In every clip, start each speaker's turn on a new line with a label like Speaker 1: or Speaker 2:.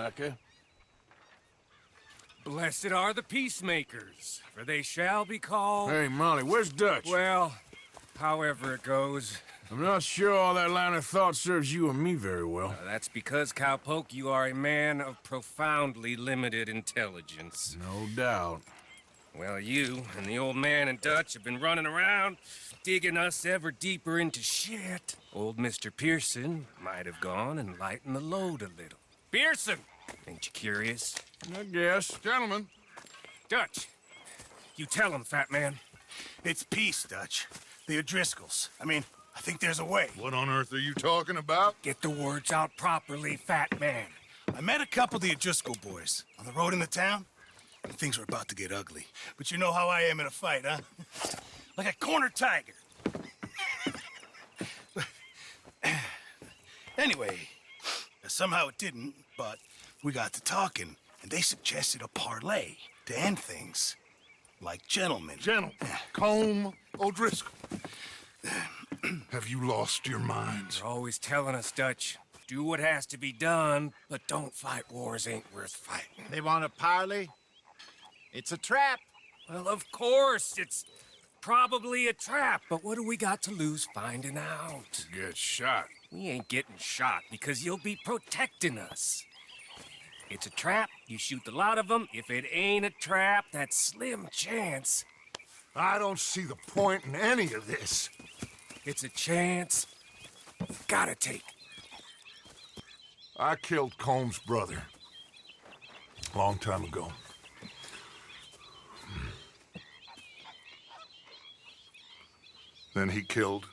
Speaker 1: Micah.
Speaker 2: Blessed are the peacemakers, for they shall be called...
Speaker 1: Hey, Molly, where's Dutch?
Speaker 2: Well, however it goes.
Speaker 1: I'm not sure all that line of thought serves you and me very well.
Speaker 2: That's because, Cowpoke, you are a man of profoundly limited intelligence.
Speaker 1: No doubt.
Speaker 2: Well, you and the old man and Dutch have been running around, digging us ever deeper into shit. Old Mr. Pearson might have gone and lightened the load a little. Pearson! Ain't you curious?
Speaker 1: I guess.
Speaker 3: Gentlemen.
Speaker 2: Dutch, you tell him, fat man.
Speaker 4: It's peace, Dutch. The O'Driscolls. I think there's a way.
Speaker 3: What on earth are you talking about?
Speaker 2: Get the words out properly, fat man.
Speaker 4: I met a couple of the O'Driscoll boys on the road in the town, and things were about to get ugly. But you know how I am in a fight, huh? Like a corner tiger. Anyway, somehow it didn't, but we got to talking, and they suggested a parlay to end things. Like gentlemen.
Speaker 3: Gentlemen. Colm O'Driscoll. Have you lost your minds?
Speaker 2: You're always telling us, Dutch. Do what has to be done, but don't fight wars ain't worth fighting.
Speaker 5: They want a parley? It's a trap.
Speaker 2: Well, of course, it's probably a trap, but what do we got to lose finding out?
Speaker 1: Get shot.
Speaker 2: We ain't getting shot because you'll be protecting us. It's a trap, you shoot the lot of them. If it ain't a trap, that's slim chance.
Speaker 3: I don't see the point in any of this.
Speaker 2: It's a chance. Gotta take.
Speaker 3: I killed Colm's brother. A long time ago. Then he killed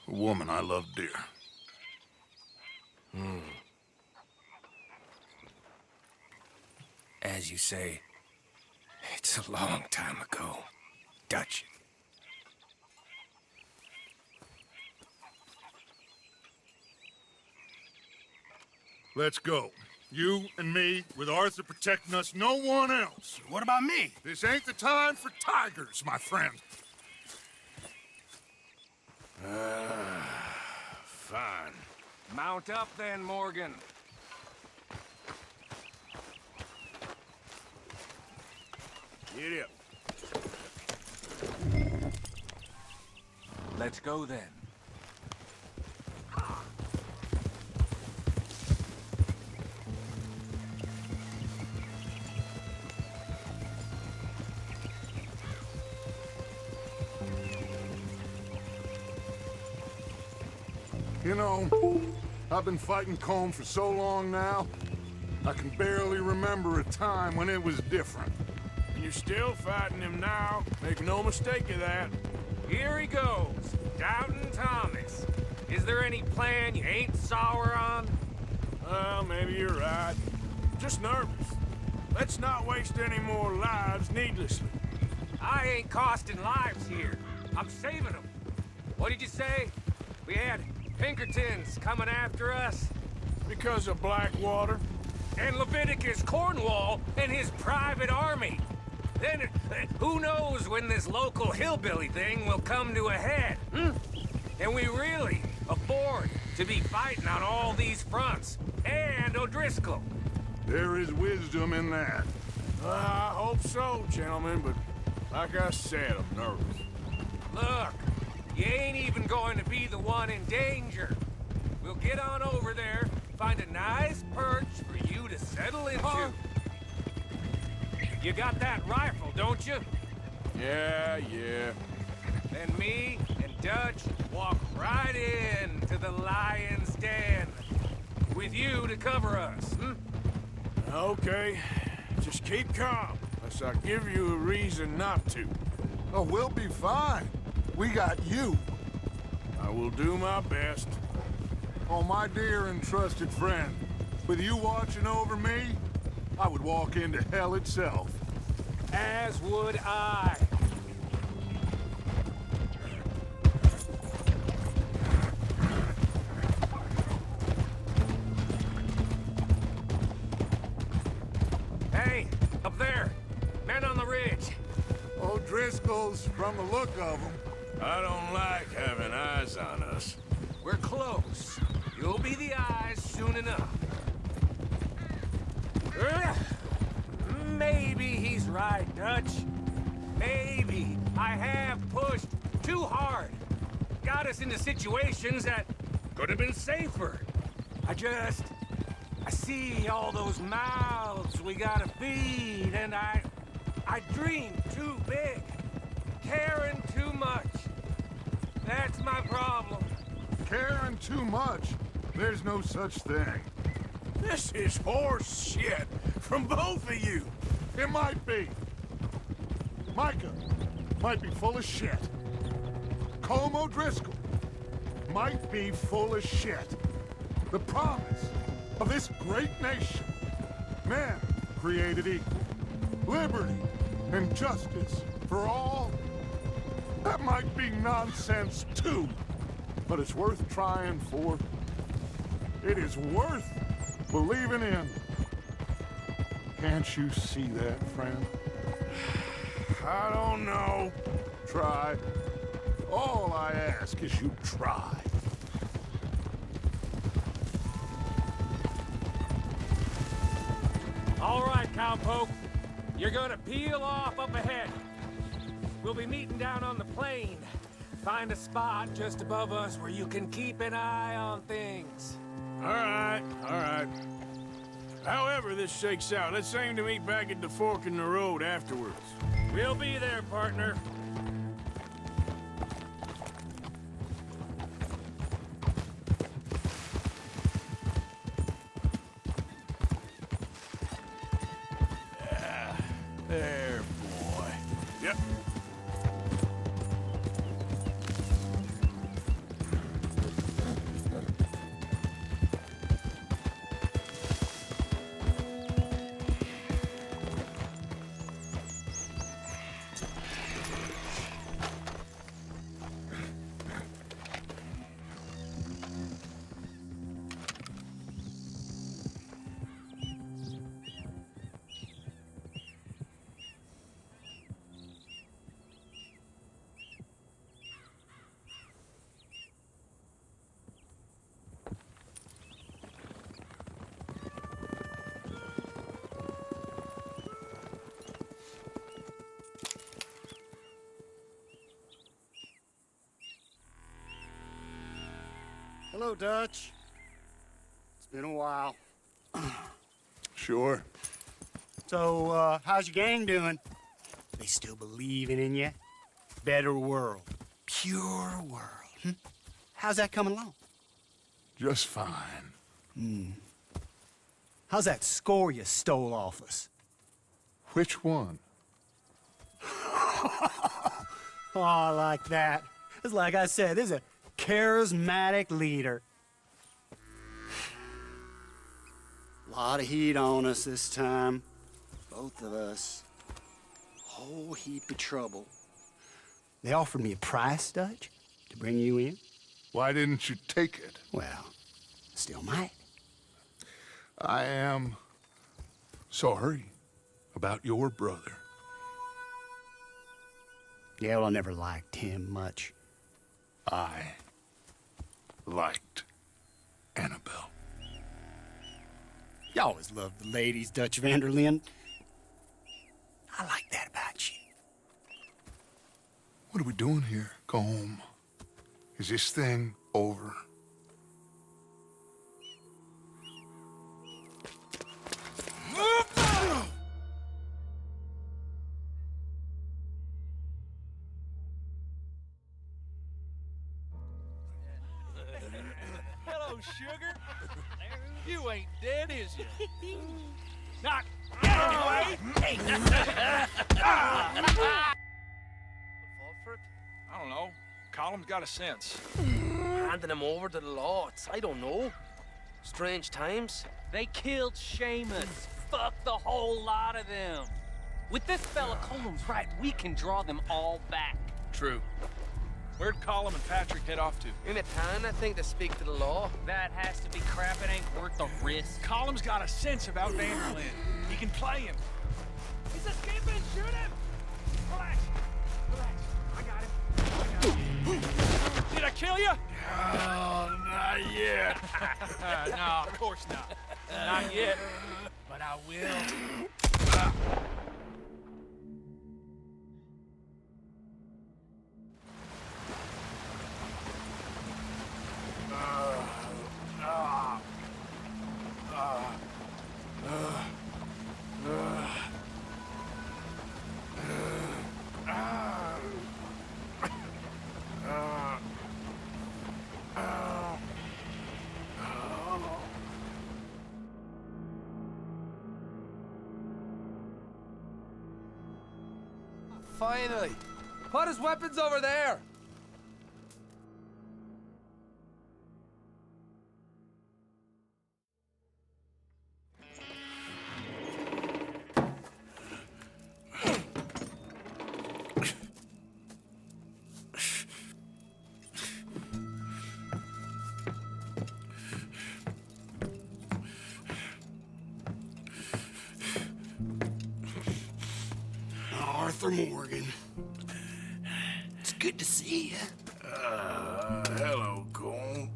Speaker 3: a woman I loved dear.
Speaker 2: As you say, it's a long time ago, Dutch.
Speaker 3: Let's go. You and me, with Arthur protecting us, no one else.
Speaker 4: What about me?
Speaker 3: This ain't the time for tigers, my friend.
Speaker 1: Fine.
Speaker 2: Mount up then, Morgan.
Speaker 1: Get up.
Speaker 2: Let's go then.
Speaker 3: You know, I've been fighting Colm for so long now, I can barely remember a time when it was different.
Speaker 1: And you're still fighting him now. Make no mistake of that.
Speaker 2: Here he goes, Doubting Thomas. Is there any plan you ain't sour on?
Speaker 1: Well, maybe you're right. Just nervous. Let's not waste any more lives needlessly.
Speaker 2: I ain't costing lives here. I'm saving them. What did you say? We had Pinkertons coming after us?
Speaker 1: Because of Blackwater?
Speaker 2: And Leviticus Cornwall and his private army. Then, who knows when this local hillbilly thing will come to a head, And we really afford to be fighting on all these fronts. And O'Driscoll.
Speaker 3: There is wisdom in that.
Speaker 1: I hope so, gentlemen, but like I said, I'm nervous.
Speaker 2: Look, you ain't even going to be the one in danger. We'll get on over there, find a nice perch for you to settle into.
Speaker 1: Huh?
Speaker 2: You got that rifle, don't you?
Speaker 1: Yeah.
Speaker 2: Then me and Dutch walk right in to the lion's den. With you to cover us,
Speaker 1: Okay. Just keep calm, unless I give you a reason not to.
Speaker 3: Oh, we'll be fine. We got you.
Speaker 1: I will do my best.
Speaker 3: Oh, my dear and trusted friend. With you watching over me, I would walk into hell itself.
Speaker 2: As would I. Hey, up there. Men on the ridge.
Speaker 3: O'Driscoll's, from the look of them.
Speaker 1: I don't like having eyes on us.
Speaker 2: We're close. You'll be the eyes soon enough. Maybe he's right, Dutch. Maybe I have pushed too hard. Got us into situations that could have been safer. I see all those mouths we gotta feed, and I dream too big, caring too much. That's my problem.
Speaker 3: Caring too much? There's no such thing.
Speaker 1: This is horse shit from both of you.
Speaker 3: It might be. Micah might be full of shit. Colm O'Driscoll might be full of shit. The promise of this great nation. Men created equal. Liberty and justice for all. That might be nonsense too. But it's worth trying for. It is worth believing in. Can't you see that, friend?
Speaker 1: I don't know.
Speaker 3: Try. All I ask is you try.
Speaker 2: All right, cowpoke. You're gonna peel off up ahead. We'll be meeting down on the plain. Find a spot just above us where you can keep an eye on things.
Speaker 1: All right. However this shakes out, let's aim to meet back at the fork in the road afterwards.
Speaker 2: We'll be there, partner.
Speaker 1: There, boy. Yep.
Speaker 6: Hello, Dutch. It's been a while.
Speaker 3: Sure.
Speaker 6: So, how's your gang doing? They still believing in you? Better world. Pure world. How's that coming along?
Speaker 3: Just fine.
Speaker 6: How's that score you stole off us?
Speaker 3: Which one?
Speaker 6: Oh, I like that. It's like I said, there's a charismatic leader. Lot of heat on us this time. Both of us. Whole heap of trouble. They offered me a price, Dutch, to bring you in.
Speaker 3: Why didn't you take it?
Speaker 6: Well, still might.
Speaker 3: I am sorry about your brother.
Speaker 6: Yeah, well, I never liked him much.
Speaker 3: I liked Annabelle.
Speaker 6: You always loved the ladies, Dutch van der Linde. I like that about you.
Speaker 3: What are we doing here, Colm? Is this thing over?
Speaker 7: Hello, sugar. You ain't dead, is you?
Speaker 2: Not anyway.
Speaker 7: Fall for it? I don't know. Colum's got a sense.
Speaker 8: Handing him over to the law. I don't know. Strange times.
Speaker 9: They killed Seamus. Fuck the whole lot of them. With this fella Colum's right, we can draw them all back.
Speaker 7: True. Where'd Colum and Patrick head off to?
Speaker 8: In a town, I think, to speak to the law.
Speaker 9: That has to be crap. It ain't worth the risk.
Speaker 7: Colum's got a sense about van der Linde. He can play him.
Speaker 2: He's escaping. Shoot him. Relax. I got him.
Speaker 7: Did I kill you?
Speaker 1: Oh, not yet.
Speaker 7: No, of course not. Not yet. But I will. Finally! Put his weapons over there!
Speaker 6: Arthur Morgan. It's good to see you.
Speaker 1: Hello, Colm.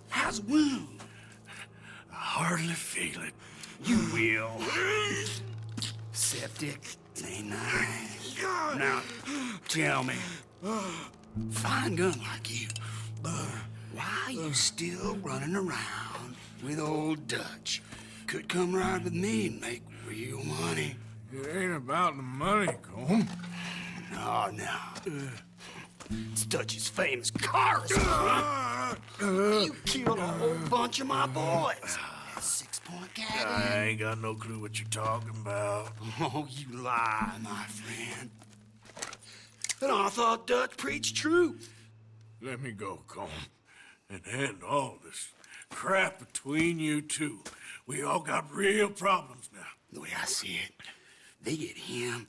Speaker 6: How's the wound?
Speaker 1: I hardly feel it. You will.
Speaker 6: Septic. Ain't nice. Now, tell me, fine gun like you, why you still running around with old Dutch? Could come right with me and make real money.
Speaker 1: It ain't about the money, Colm.
Speaker 6: Oh, no. It's Dutch's famous cars. You killed a whole bunch of my boys. That 6-point cabin.
Speaker 1: I ain't got no clue what you're talking about.
Speaker 6: Oh, you lie, my friend. And I thought Dutch preached truth.
Speaker 1: Let me go, Colm, and end all this crap between you two. We all got real problems now.
Speaker 6: The way I see it, they get him,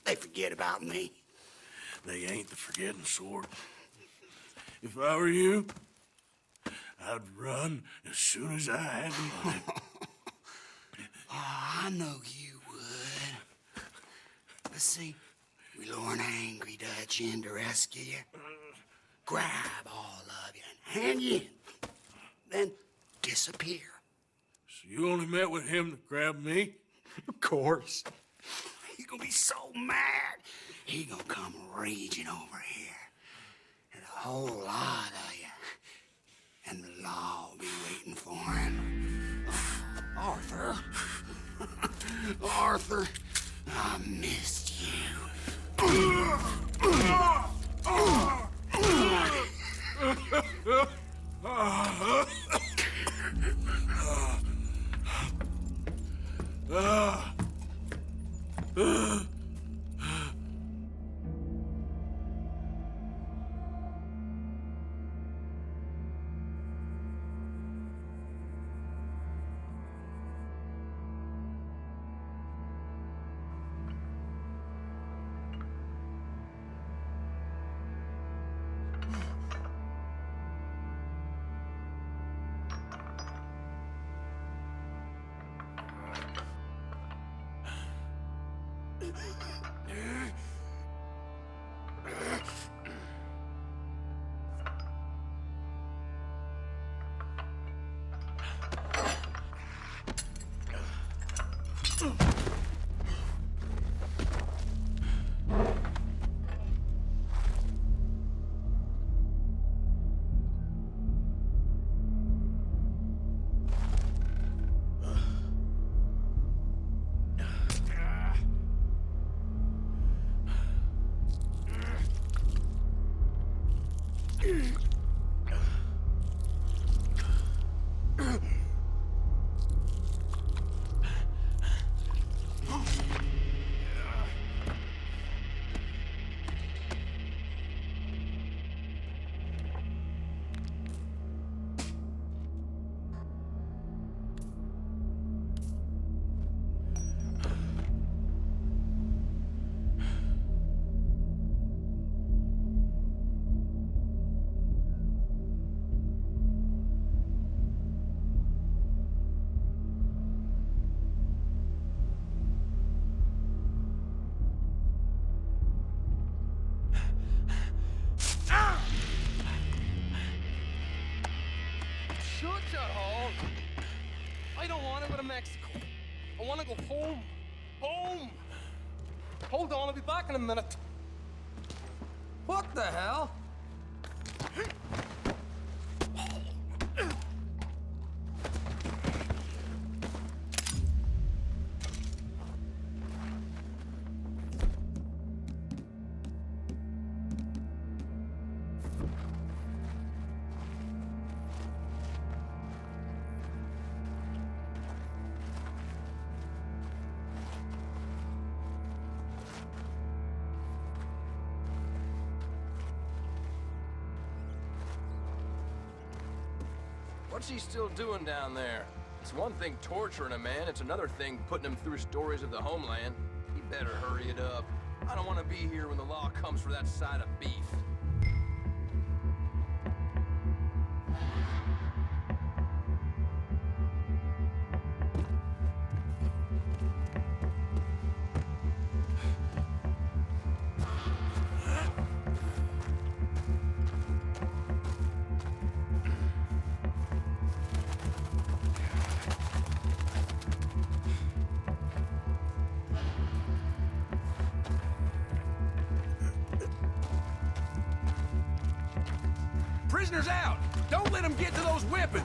Speaker 6: they forget about me.
Speaker 1: They ain't the forgetting sort. If I were you, I'd run as soon as I had the money.
Speaker 6: Oh, I know you would. But see, we lure an angry Dutch in to rescue you, grab all of you and hand you in, then disappear.
Speaker 1: So you only met with him to grab me?
Speaker 6: Of course. He's gonna be so mad. He gonna come raging over here. And a whole lot of you. And the law will be waiting for him. Arthur. Arthur, I missed you.
Speaker 8: I don't want to go to Mexico. I want to go home. Home! Hold on, I'll be back in a minute. What the hell?
Speaker 10: What's he still doing down there? It's one thing torturing a man, it's another thing putting him through stories of the homeland. He better hurry it up. I don't want to be here when the law comes for that side of beef.
Speaker 2: Prisoners out! Don't let them get to those weapons!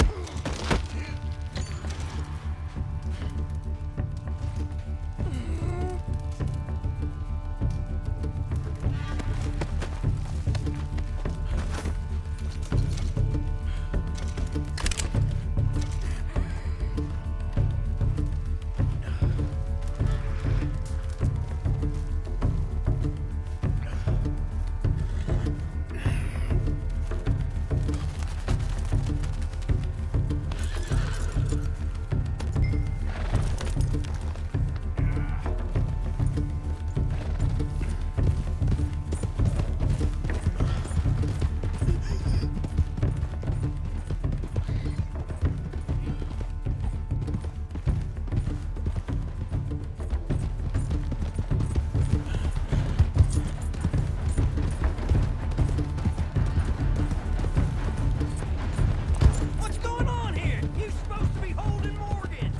Speaker 2: What's going on here? You supposed to be holding Morgan!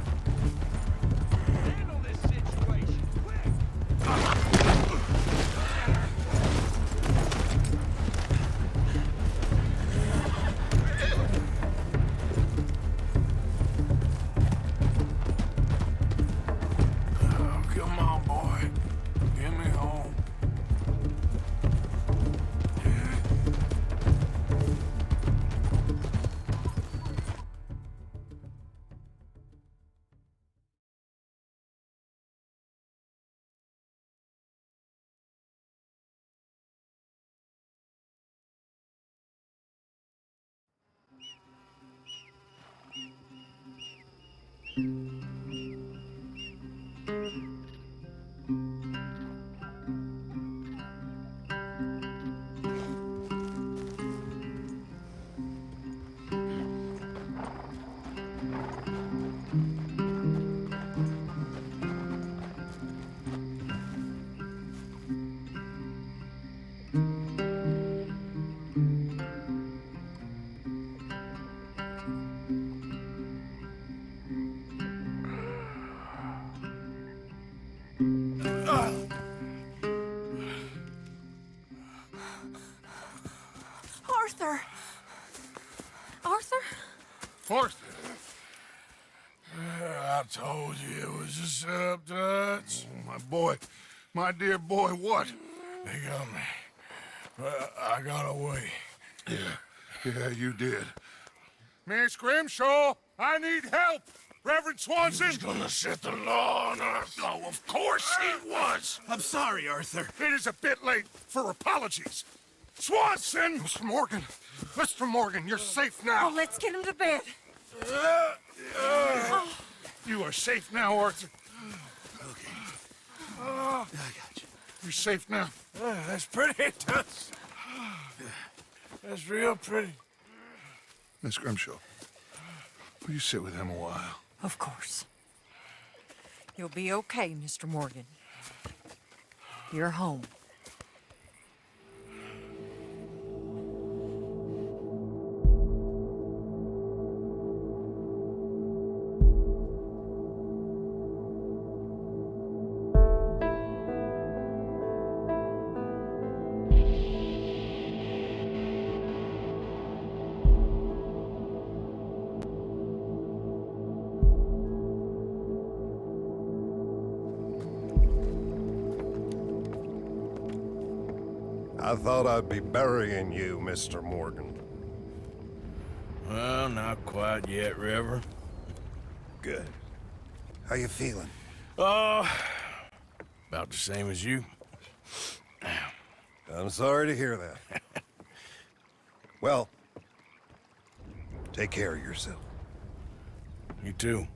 Speaker 2: Handle this situation, quick!
Speaker 1: Oh, come on, boy. Get me home.
Speaker 11: Arthur! Arthur?
Speaker 1: Arthur. I told you it was a setup, Dutch. Oh, my boy. My dear boy, what? They got me. But I got away. Yeah, you did. Miss Grimshaw, I need help! Reverend Swanson! He's gonna set the law on us. Oh, of course he was!
Speaker 3: I'm sorry, Arthur. It is a bit late for apologies. Swanson! Mr. Morgan, you're safe now.
Speaker 11: Oh, let's get him to bed.
Speaker 3: You are safe now, Arthur. Okay. I got you. You're safe now.
Speaker 1: That's pretty, Dutch. That's real pretty.
Speaker 3: Miss Grimshaw, will you sit with him a while?
Speaker 11: Of course. You'll be okay, Mr. Morgan. You're home.
Speaker 12: I thought I'd be burying you, Mr. Morgan.
Speaker 1: Well, not quite yet, River.
Speaker 12: Good. How you feeling?
Speaker 1: Oh, about the same as you.
Speaker 12: I'm sorry to hear that. Well, take care of yourself.
Speaker 1: You too.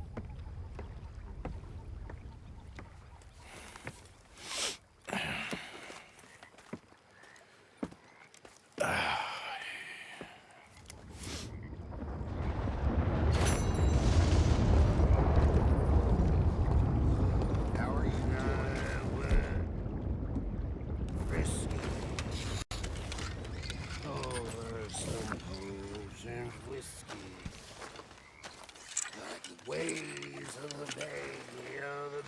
Speaker 1: Ways of the bay of the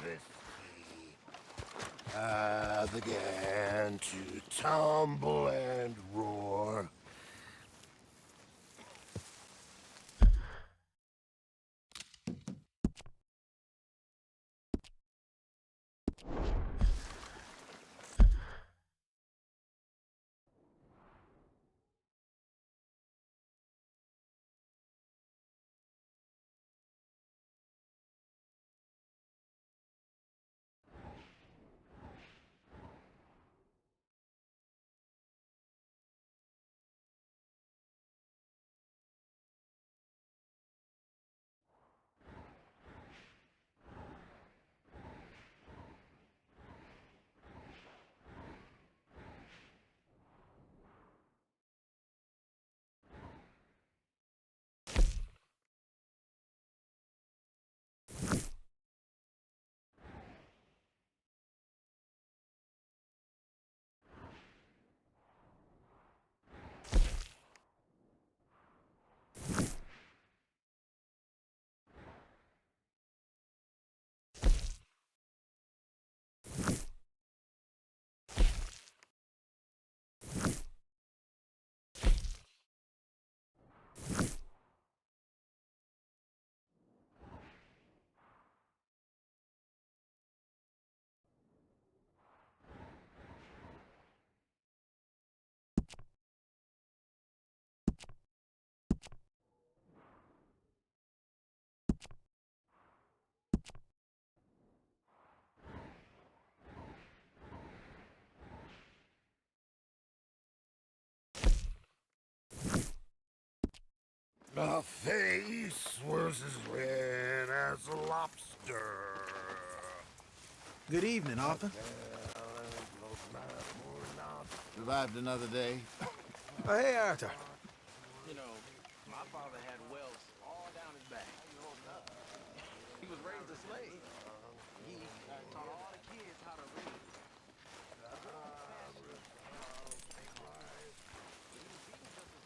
Speaker 1: Biscay began to tumble and roar. The face was as red as a lobster.
Speaker 13: Good evening, Arthur.
Speaker 5: Survived another day.
Speaker 13: Oh, hey, Arthur.
Speaker 7: You know, my father had welts all down his back. He was raised a slave. He taught all the kids how to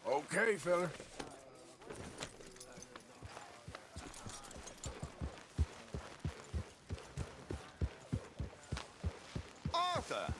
Speaker 7: read.
Speaker 1: Okay, fella.
Speaker 5: Arthur!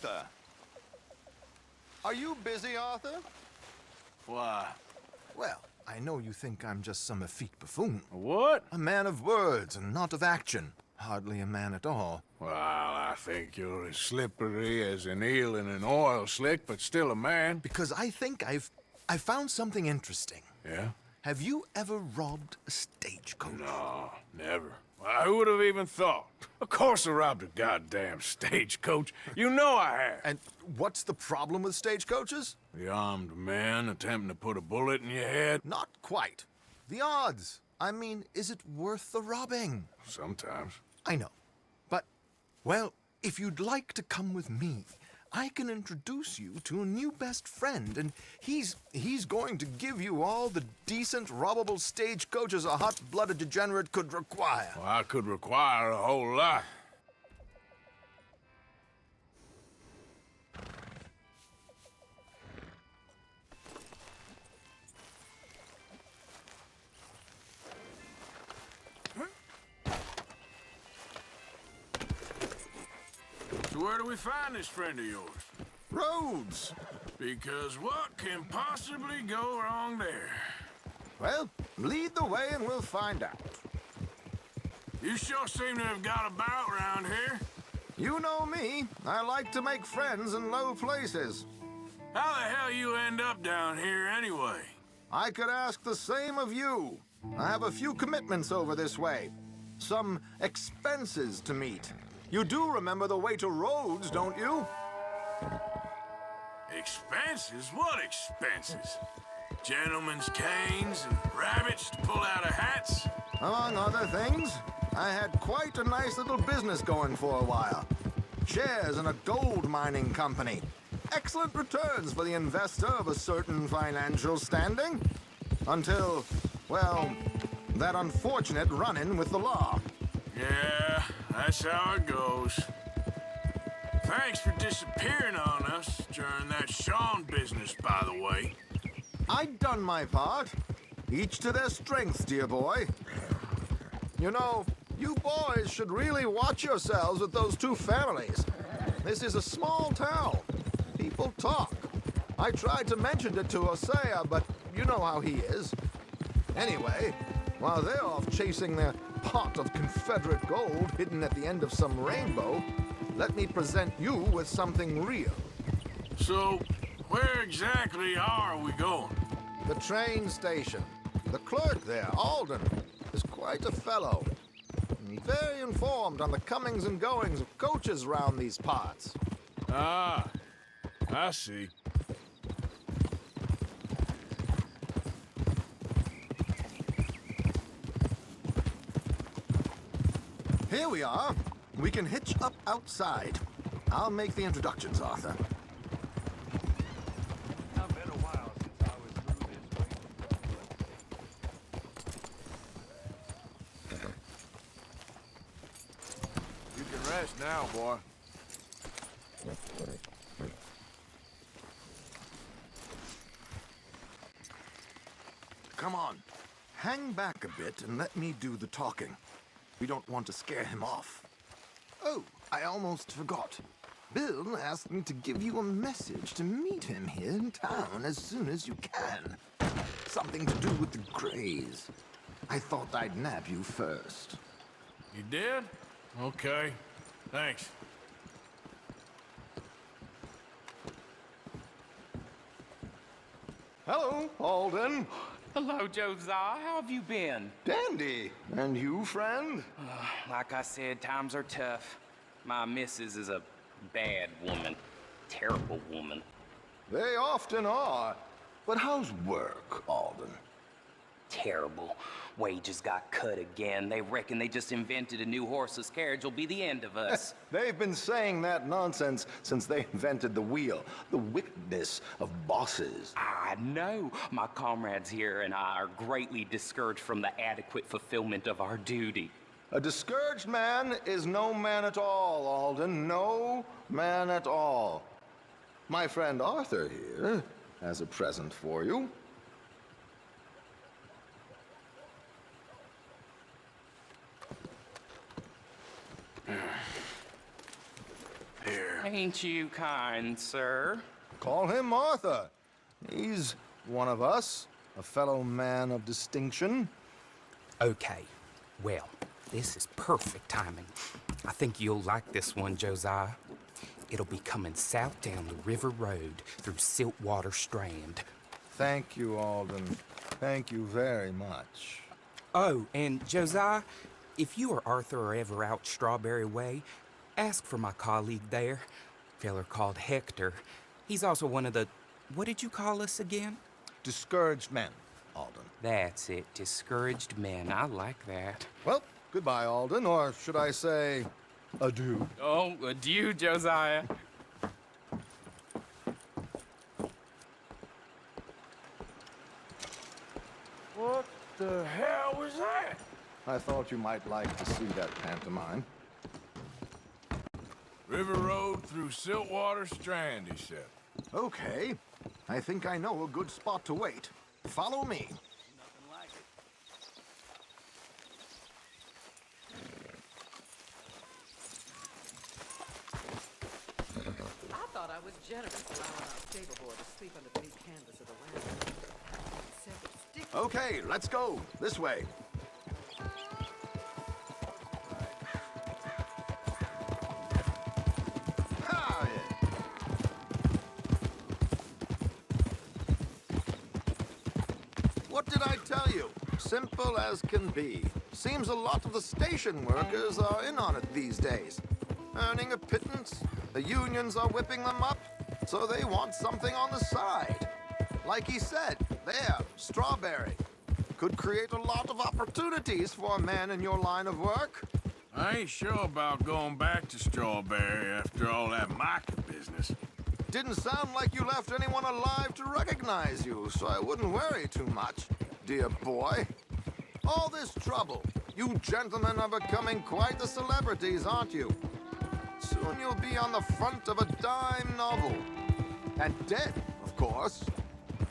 Speaker 5: Arthur! Are you busy, Arthur?
Speaker 1: Why?
Speaker 13: Well, I know you think I'm just some effete buffoon.
Speaker 1: What?
Speaker 13: A man of words and not of action. Hardly a man at all.
Speaker 1: Well, I think you're as slippery as an eel in an oil slick, but still a man.
Speaker 13: Because I think I've found something interesting.
Speaker 1: Yeah?
Speaker 13: Have you ever robbed a stagecoach?
Speaker 1: No, never. Who would have even thought? Of course I robbed a goddamn stagecoach. You know I have.
Speaker 13: And what's the problem with stagecoaches?
Speaker 1: The armed man attempting to put a bullet in your head?
Speaker 13: Not quite. The odds. I mean, is it worth the robbing?
Speaker 1: Sometimes.
Speaker 13: I know. But, well, if you'd like to come with me, I can introduce you to a new best friend, and he's going to give you all the decent, robbable stagecoaches a hot-blooded degenerate could require.
Speaker 1: Well, I could require a whole lot. So where do we find this friend of yours?
Speaker 5: Rhodes!
Speaker 1: Because what can possibly go wrong there?
Speaker 5: Well, lead the way and we'll find out.
Speaker 1: You sure seem to have got about around here.
Speaker 5: You know me. I like to make friends in low places.
Speaker 1: How the hell you end up down here anyway?
Speaker 5: I could ask the same of you. I have a few commitments over this way. Some expenses to meet. You do remember the way to Rhodes, don't you?
Speaker 1: Expenses? What expenses? Gentlemen's canes and rabbits to pull out of hats?
Speaker 5: Among other things, I had quite a nice little business going for a while. Shares in a gold mining company. Excellent returns for the investor of a certain financial standing. Until, well, that unfortunate run-in with the law.
Speaker 1: Yeah, that's how it goes. Thanks for disappearing on us during that Sean business, by the way.
Speaker 5: I'd done my part. Each to their strengths, dear boy. You know, you boys should really watch yourselves with those two families. This is a small town. People talk. I tried to mention it to Hosea, but you know how he is. Anyway, while they're off chasing their pot of Confederate gold hidden at the end of some rainbow, let me present you with something real.
Speaker 1: So, where exactly are we going?
Speaker 5: The train station. The clerk there, Alden, is quite a fellow. And very informed on the comings and goings of coaches round these parts.
Speaker 1: Ah, I see.
Speaker 5: Here we are. We can hitch up outside. I'll make the introductions, Arthur.
Speaker 3: It's been a while since I was through this way.
Speaker 1: You can rest now, boy.
Speaker 5: Come on. Hang back a bit and let me do the talking. We don't want to scare him off. Oh, I almost forgot. Bill asked me to give you a message to meet him here in town as soon as you can. Something to do with the Greys. I thought I'd nab you first.
Speaker 1: You did? Okay. Thanks.
Speaker 5: Hello, Alden.
Speaker 9: Hello, Josiah. How have you been?
Speaker 5: Dandy. And you, friend?
Speaker 9: Like I said, times are tough. My missus is a bad woman. Terrible woman.
Speaker 5: They often are. But how's work, Alden?
Speaker 9: Terrible. Wages got cut again. They reckon they just invented a new horseless carriage will be the end of us.
Speaker 5: They've been saying that nonsense since they invented the wheel. The wickedness of bosses.
Speaker 9: I know. My comrades here and I are greatly discouraged from the adequate fulfillment of our duty.
Speaker 5: A discouraged man is no man at all, Alden. No man at all. My friend Arthur here has a present for you.
Speaker 1: Here.
Speaker 7: Ain't you kind, sir?
Speaker 5: Call him Arthur. He's one of us, a fellow man of distinction.
Speaker 14: Okay, well, this is perfect timing. I think you'll like this one, Josiah. It'll be coming south down the river road through Siltwater Strand.
Speaker 5: Thank you, Alden. Thank you very much.
Speaker 14: Oh, and Josiah, if you or Arthur are ever out Strawberry Way, ask for my colleague there, feller called Hector. He's also one of the, what did you call us again?
Speaker 5: Discouraged men, Alden.
Speaker 14: That's it, discouraged men. I like that.
Speaker 5: Well, goodbye, Alden, or should I say, adieu.
Speaker 7: Oh, adieu, Josiah.
Speaker 1: What the hell was that?
Speaker 5: I thought you might like to see that pantomime.
Speaker 1: River Road through Siltwater Strand, he said.
Speaker 5: Okay. I think I know a good spot to wait. Follow me.
Speaker 15: I thought I was generous allowing our stable boy to sleep under the new canvas of the lantern.
Speaker 5: Okay, let's go. This way. Ha! What did I tell you? Simple as can be. Seems a lot of the station workers are in on it these days. Earning a pittance, the unions are whipping them up, so they want something on the side. Like he said, there, Strawberry. Could create a lot of opportunities for a man in your line of work.
Speaker 1: I ain't sure about going back to Strawberry after all that Micah business.
Speaker 5: Didn't sound like you left anyone alive to recognize you, so I wouldn't worry too much, dear boy. All this trouble. You gentlemen are becoming quite the celebrities, aren't you? Soon you'll be on the front of a dime novel. And dead, of course.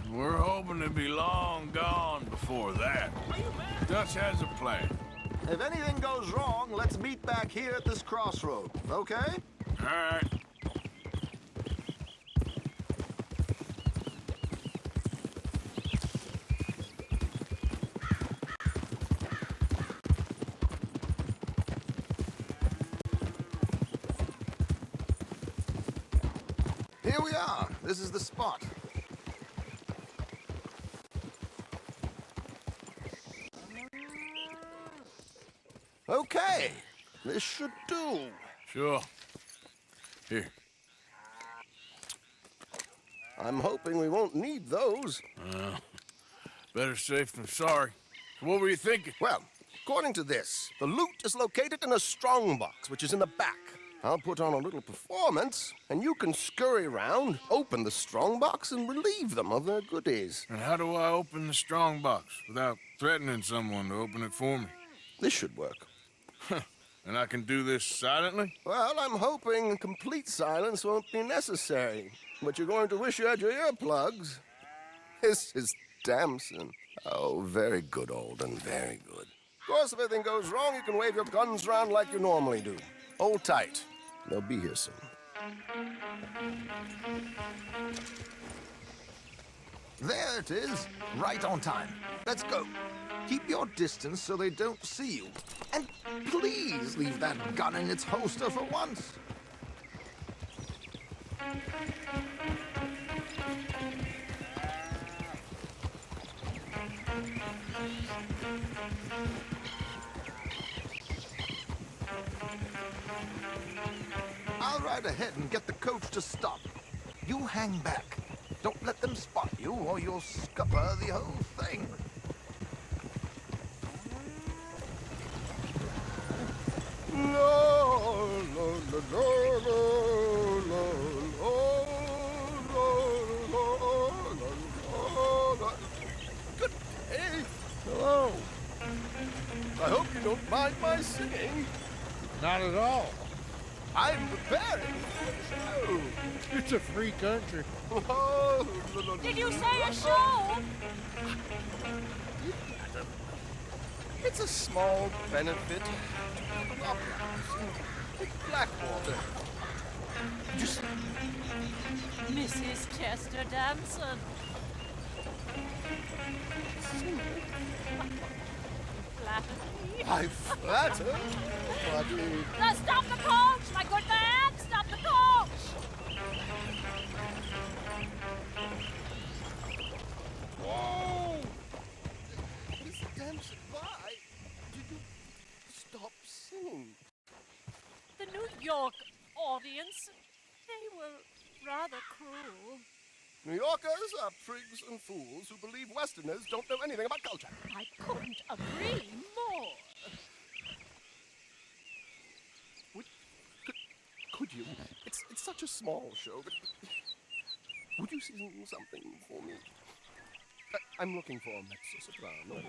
Speaker 1: We're hoping to be long gone before that. Dutch has a plan.
Speaker 5: If anything goes wrong, let's meet back here at this crossroad, okay?
Speaker 1: All right.
Speaker 5: Here we are. This is the spot. Okay, this should do.
Speaker 1: Sure. Here.
Speaker 12: I'm hoping we won't need those.
Speaker 1: Better safe than sorry. What were you thinking?
Speaker 12: Well, according to this, the loot is located in a strongbox, which is in the back. I'll put on a little performance, and you can scurry around, open the strongbox, and relieve them of their goodies.
Speaker 1: And how do I open the strongbox without threatening someone to open it for me?
Speaker 12: This should work.
Speaker 1: And I can do this silently?
Speaker 12: Well, I'm hoping complete silence won't be necessary. But you're going to wish you had your earplugs. This is Damson. Oh, very good, Alden, very good. Of course, if anything goes wrong, you can wave your guns around like you normally do. Hold tight. They'll be here soon.
Speaker 5: There it is, right on time. Let's go. Keep your distance so they don't see you. And please leave that gun in its holster for once. I'll ride ahead and get the coach to stop. You hang back. Don't let them spot you, or you'll scupper the whole thing.
Speaker 12: Good day. Hello. I hope you don't mind my singing.
Speaker 3: Not at all.
Speaker 12: I'm preparing for the show.
Speaker 3: It's a free country.
Speaker 11: Did you say a show?
Speaker 12: It's a small benefit to the opera in Blackwater.
Speaker 3: Just...
Speaker 11: Mrs. Chester Damson. Flatter me.
Speaker 12: I flatter? Bloody...
Speaker 11: Now stop the coach, my good man! Stop the coach!
Speaker 12: Whoa! Miss Damson, why did you stop singing?
Speaker 11: The New York audience, they were rather cruel.
Speaker 12: New Yorkers are prigs and fools who believe Westerners don't know anything about culture.
Speaker 11: I couldn't agree more.
Speaker 12: Could you? It's such a small show, but would you sing something for me? I'm looking for a mezzo-soprano.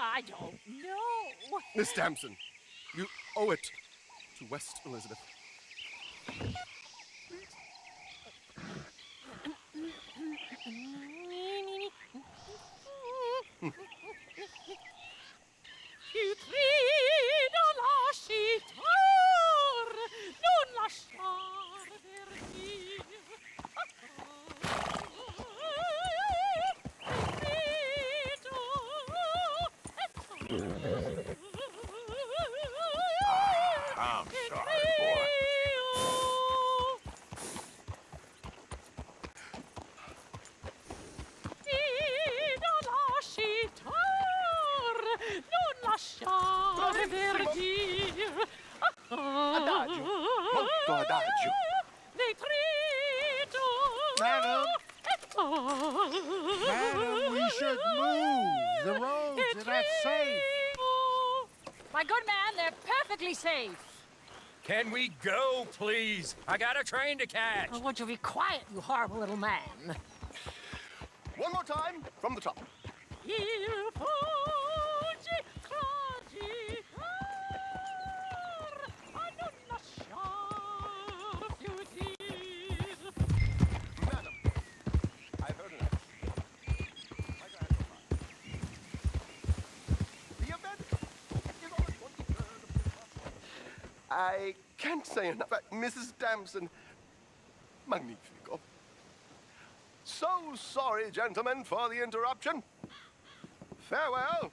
Speaker 11: I don't know.
Speaker 12: Miss Damson, you owe it to West Elizabeth.
Speaker 11: Ti grido lasciar, non lasciar vergir.
Speaker 1: I'm sorry, boy.
Speaker 11: Grido lasciar, non lasciar vergir.
Speaker 12: Adagio, molto adagio.
Speaker 11: Nitrito.
Speaker 3: Madam. Madam, we should move. The roads are not safe.
Speaker 11: My good man, they're perfectly safe.
Speaker 2: Can we go, please? I got a train to catch.
Speaker 11: Oh, would you be quiet, you horrible little man?
Speaker 12: One more time, from the top.
Speaker 11: Il fuggi, cragi, a non lasciar fuggir.
Speaker 12: Madam, I've heard enough. The event is on the 23rd of this month. I can't say enough. Mrs. Damson, magnifico. So sorry, gentlemen, for the interruption. Farewell.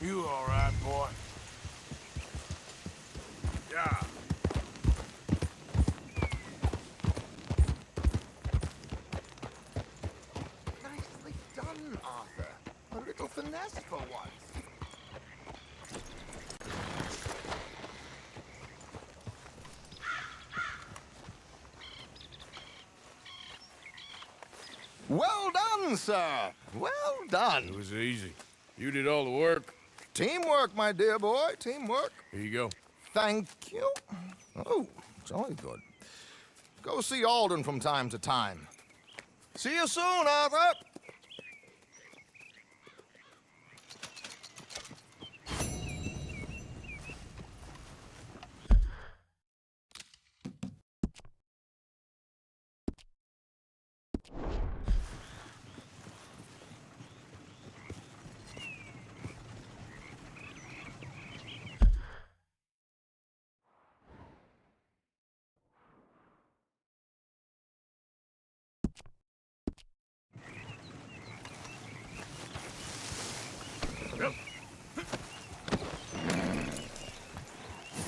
Speaker 1: You all right, boy? Yeah.
Speaker 5: Nicely done, Arthur. A little finesse for once. Well done, sir. Well done.
Speaker 1: It was easy. You did all the work.
Speaker 5: Teamwork, my dear boy. Teamwork.
Speaker 1: Here you go.
Speaker 5: Thank you. Oh, jolly good. Go see Alden from time to time. See you soon, Arthur.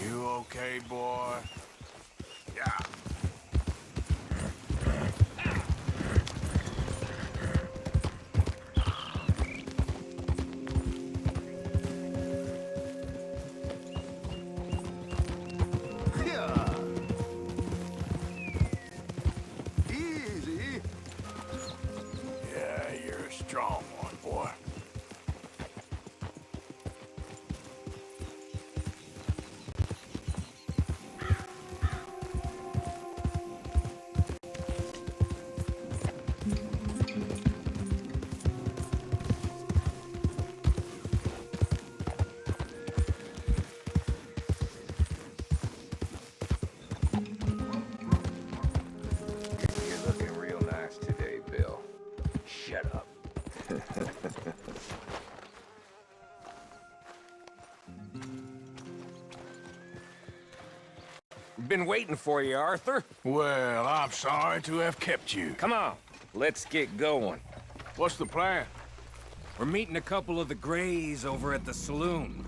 Speaker 1: You okay, boy? Yeah.
Speaker 12: Easy.
Speaker 1: Yeah, you're a strong one, boy.
Speaker 2: Been waiting for you, Arthur.
Speaker 1: Well, I'm sorry to have kept you.
Speaker 2: Come on, let's get going.
Speaker 1: What's the plan?
Speaker 2: We're meeting a couple of the Greys over at the saloon.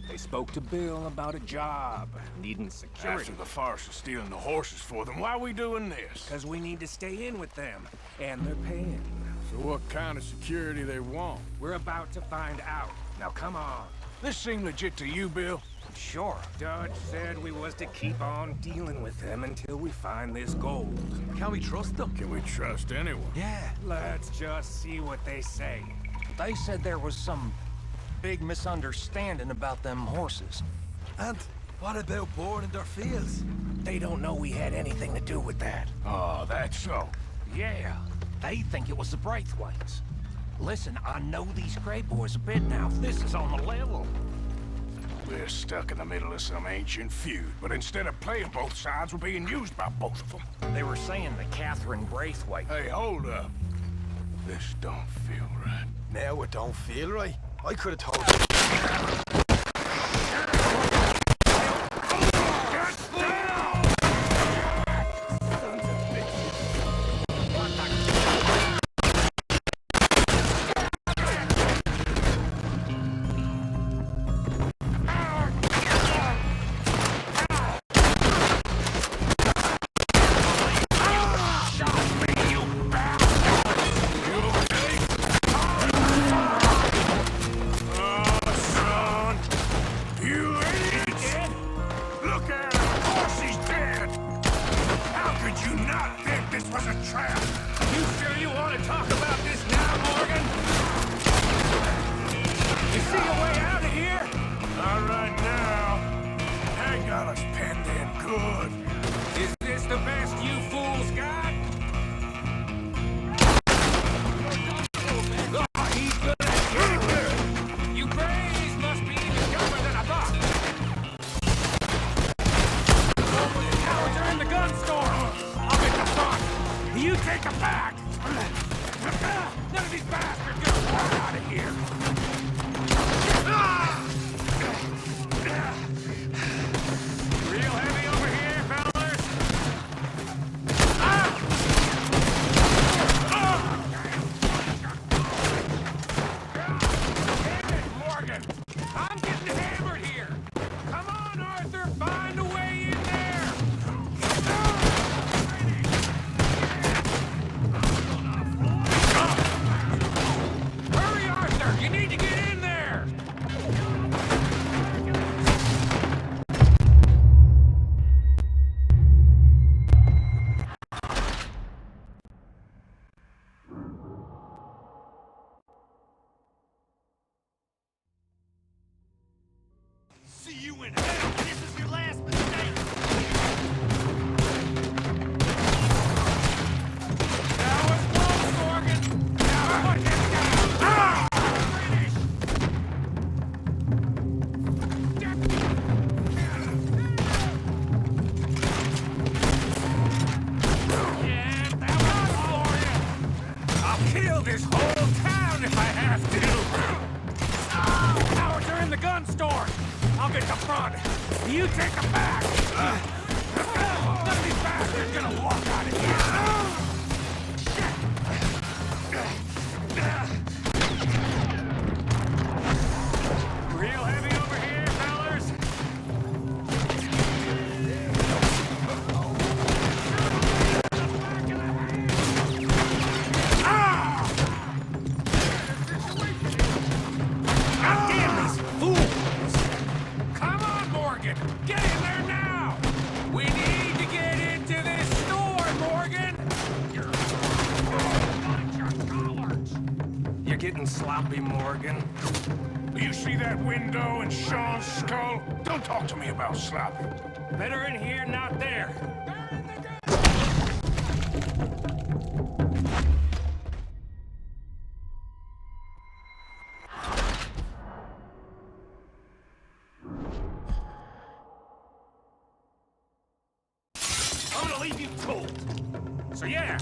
Speaker 2: They spoke to Bill about a job, needing security.
Speaker 1: After the farce of stealing the horses for them, why are we doing this?
Speaker 2: Because we need to stay in with them, and they're paying.
Speaker 1: So what kind of security they want?
Speaker 2: We're about to find out. Now come on.
Speaker 1: This seem legit to you, Bill?
Speaker 2: Sure. Dutch said we was to keep on dealing with them until we find this gold.
Speaker 1: Can we trust them? Can we trust anyone?
Speaker 2: Yeah. Let's just see what they say.
Speaker 16: They said there was some big misunderstanding about them horses.
Speaker 12: And what about boarding their fields?
Speaker 2: They don't know we had anything to do with that.
Speaker 1: Oh, that's so.
Speaker 16: Yeah, they think it was the Braithwaites. Listen, I know these Grey boys a bit now. This is on the level.
Speaker 1: We're stuck in the middle of some ancient feud, but instead of playing both sides, we're being used by both of them.
Speaker 16: They were saying that Catherine Braithwaite...
Speaker 1: Hey, hold up. This don't feel right.
Speaker 12: Now it don't feel right. I could have told you.
Speaker 2: Sloppy, Morgan.
Speaker 1: You see that window and Sean's skull? Don't talk to me about sloppy.
Speaker 2: Better in here, not there. I'm gonna leave you cold. So yeah,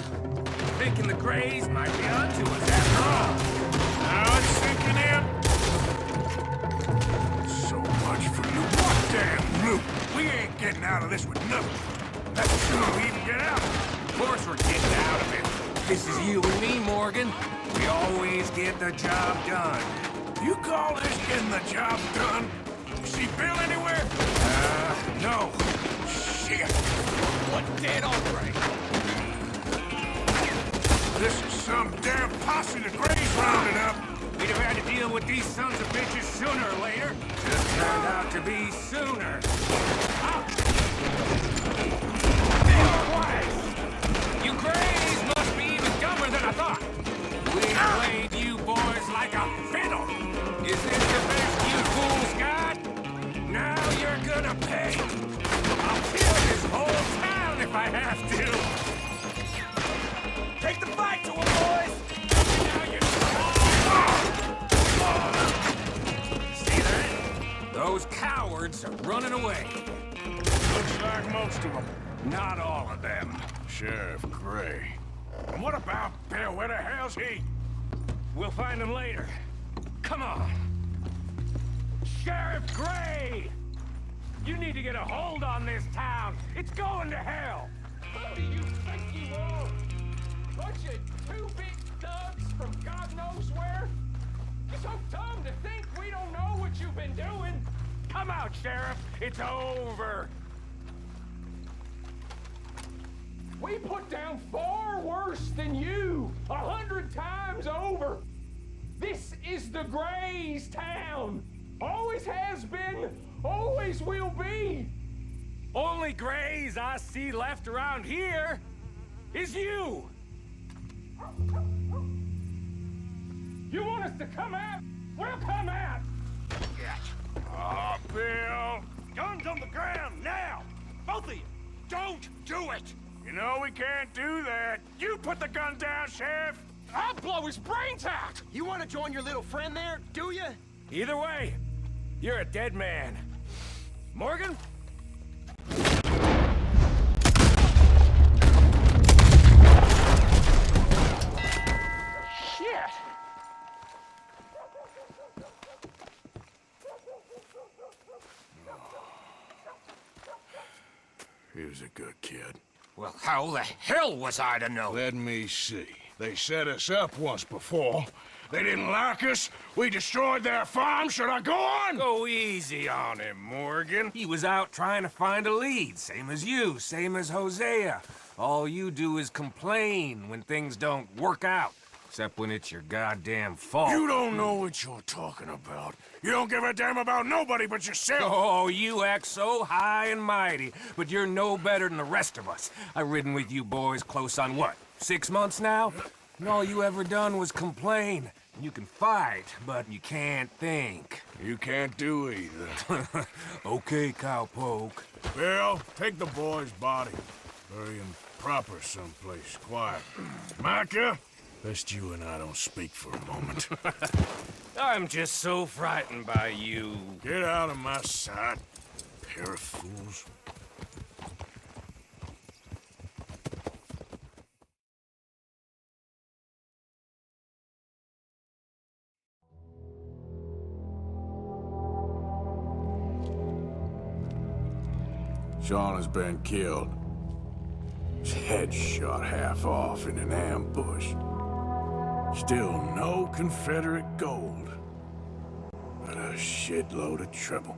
Speaker 2: thinking the Greys might be onto us after all.
Speaker 1: Now it's sinking in. So much for loot. What damn loot? We ain't getting out out of this with nothing. That's as soon as we even get out.
Speaker 2: Of course we're getting out of it. This is you and me, Morgan. We always get the job done.
Speaker 1: You call this getting the job done? See Bill anywhere?
Speaker 2: No.
Speaker 1: Shit.
Speaker 2: What dead already?
Speaker 1: This is some damn posse the Gray's rounded up.
Speaker 2: We'd have had to deal with these sons of bitches sooner or later. Just turned out to be sooner. Ouch! You Grays must be even dumber than I thought. We played you boys like a fiddle. Is this the best you fools got? Now you're gonna pay. I'll kill this whole town if I have to. Take the fight to 'em, boys! Now you're... See that? Those cowards are running away.
Speaker 1: Looks like most of them.
Speaker 2: Not all of them.
Speaker 1: Sheriff Gray. And what about Bill? Where the hell's he?
Speaker 2: We'll find him later. Come on. Sheriff Gray! You need to get a hold on this town. It's going to hell.
Speaker 8: Who do you think you are? Bunch of two-bit thugs from God knows where? You're so dumb to think we don't know what you've been doing.
Speaker 2: Come out, Sheriff. It's over.
Speaker 8: We put down far worse than you, 100 times over. This is the Grays' town. Always has been, always will be.
Speaker 2: Only Grays I see left around here is you.
Speaker 8: You want us to come out? We'll come out.
Speaker 1: Oh, Bill. Guns on the ground, now. Both of you. Don't do it. You know we can't do that. You put the gun down, Sheriff.
Speaker 8: I'll blow his brains out.
Speaker 7: You want to join your little friend there, do you?
Speaker 2: Either way, you're a dead man. Morgan?
Speaker 8: Shit!
Speaker 1: He was a good kid.
Speaker 2: Well, how the hell was I to know?
Speaker 1: Let me see. They set us up once before. They didn't like us. We destroyed their farm. Should I go on?
Speaker 2: Go easy on him, Morgan. He was out trying to find a lead, same as you, same as Hosea. All you do is complain when things don't work out. Except when it's your goddamn fault.
Speaker 1: You don't know what you're talking about. You don't give a damn about nobody but yourself.
Speaker 2: Oh, you act so high and mighty, but you're no better than the rest of us. I've ridden with you boys close on what, 6 months now? And all you ever done was complain. You can fight, but you can't think.
Speaker 1: You can't do either.
Speaker 2: Okay, cowpoke.
Speaker 1: Bill, take the boy's body. Bury him proper someplace, quiet. Micah, best you and I don't speak for a moment.
Speaker 2: I'm just so frightened by you.
Speaker 1: Get out of my sight, pair of fools. Sean has been killed. His head shot half off in an ambush. Still no Confederate gold, but a shitload of trouble.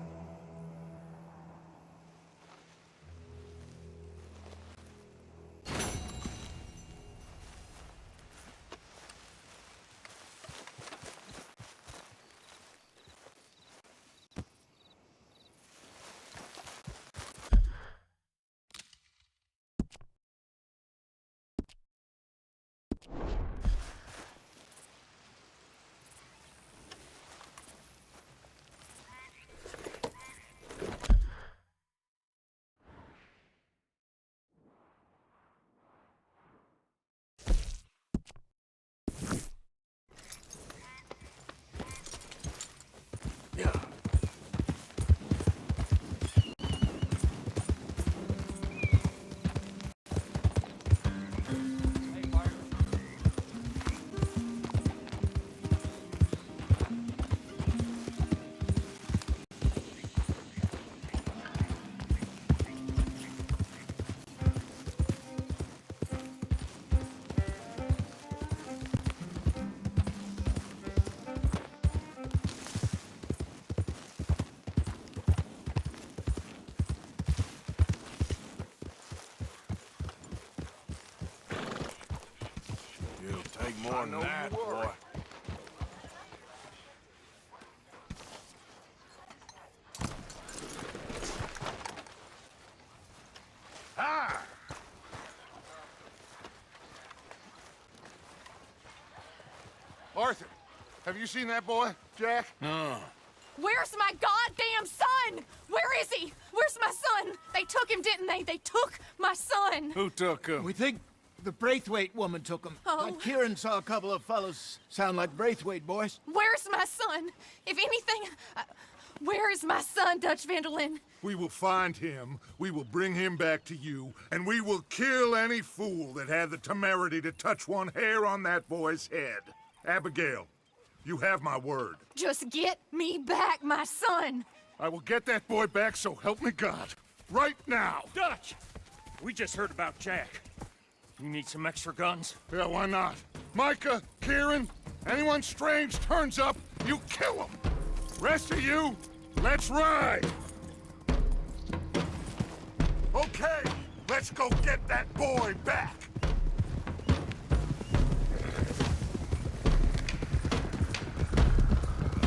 Speaker 1: more than that, boy. Ah! Arthur, have you seen that boy, Jack? No.
Speaker 11: Where's my goddamn son? Where is he? Where's my son? They took him, didn't they? They took my son.
Speaker 1: Who took him?
Speaker 17: We think the Braithwaite woman took him.
Speaker 11: Oh.
Speaker 17: Kieran saw a couple of fellows sound like Braithwaite boys.
Speaker 11: Where's my son? If anything, where is my son, Dutch Van der Linde?
Speaker 3: We will find him, we will bring him back to you, and we will kill any fool that had the temerity to touch one hair on that boy's head. Abigail, you have my word.
Speaker 11: Just get me back, my son.
Speaker 3: I will get that boy back, so help me God. Right now.
Speaker 8: Dutch! We just heard about Jack. You need some extra guns?
Speaker 3: Yeah, why not? Micah, Kieran, anyone strange turns up, you kill him. Rest of you, let's ride. Okay, let's go get that boy back.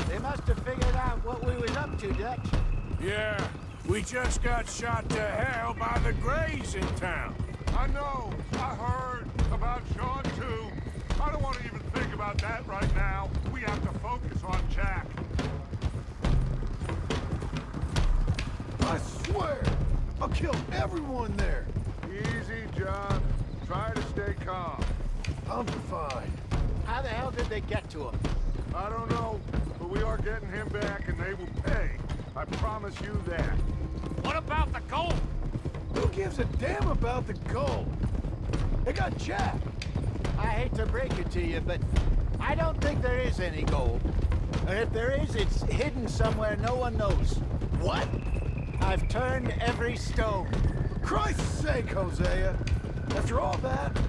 Speaker 17: They must have figured out what we was up to, Dutch.
Speaker 1: Yeah, we just got shot to hell by the Greys in town.
Speaker 3: I know, I heard about Sean too. I don't want to even think about that right now. We have to focus on Jack.
Speaker 1: I swear, I'll kill everyone there.
Speaker 3: Easy, John. Try to stay calm.
Speaker 1: I'm fine.
Speaker 17: How the hell did they get to him?
Speaker 3: I don't know, but we are getting him back and they will pay. I promise you that.
Speaker 8: What about the gold?
Speaker 1: Who gives a damn about the gold? They got Jack.
Speaker 17: I hate to break it to you, but I don't think there is any gold. And if there is, it's hidden somewhere no one knows.
Speaker 1: What?
Speaker 17: I've turned every stone.
Speaker 1: For Christ's sake, Hosea. After all that,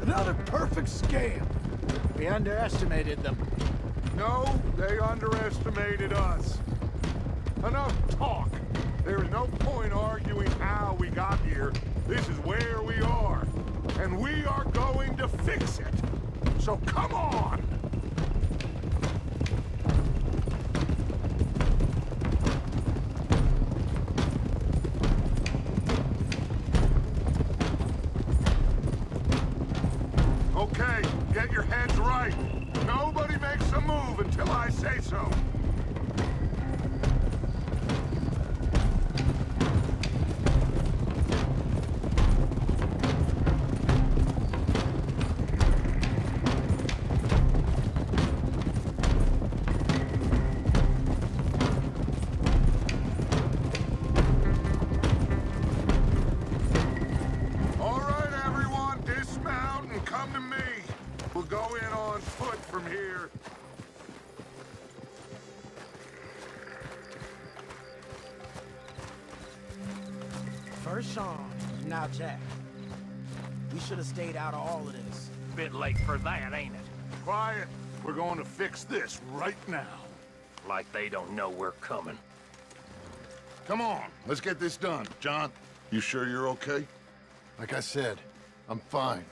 Speaker 1: another perfect scam.
Speaker 17: We underestimated them.
Speaker 3: No, they underestimated us. Enough talk. There is no point arguing how we got here. This is where we are. And we are going to fix it. So come on! Okay, get your heads right. Nobody makes a move until I say so. All right, everyone, dismount and come to me. We'll go in on foot from here.
Speaker 17: First Sean, now Jack. We should have stayed out of all of this.
Speaker 8: Bit late for that, ain't it?
Speaker 3: Quiet. We're going to fix this right now.
Speaker 8: Like they don't know we're coming.
Speaker 3: Come on, let's get this done. John, you sure you're okay?
Speaker 1: Like I said, I'm fine.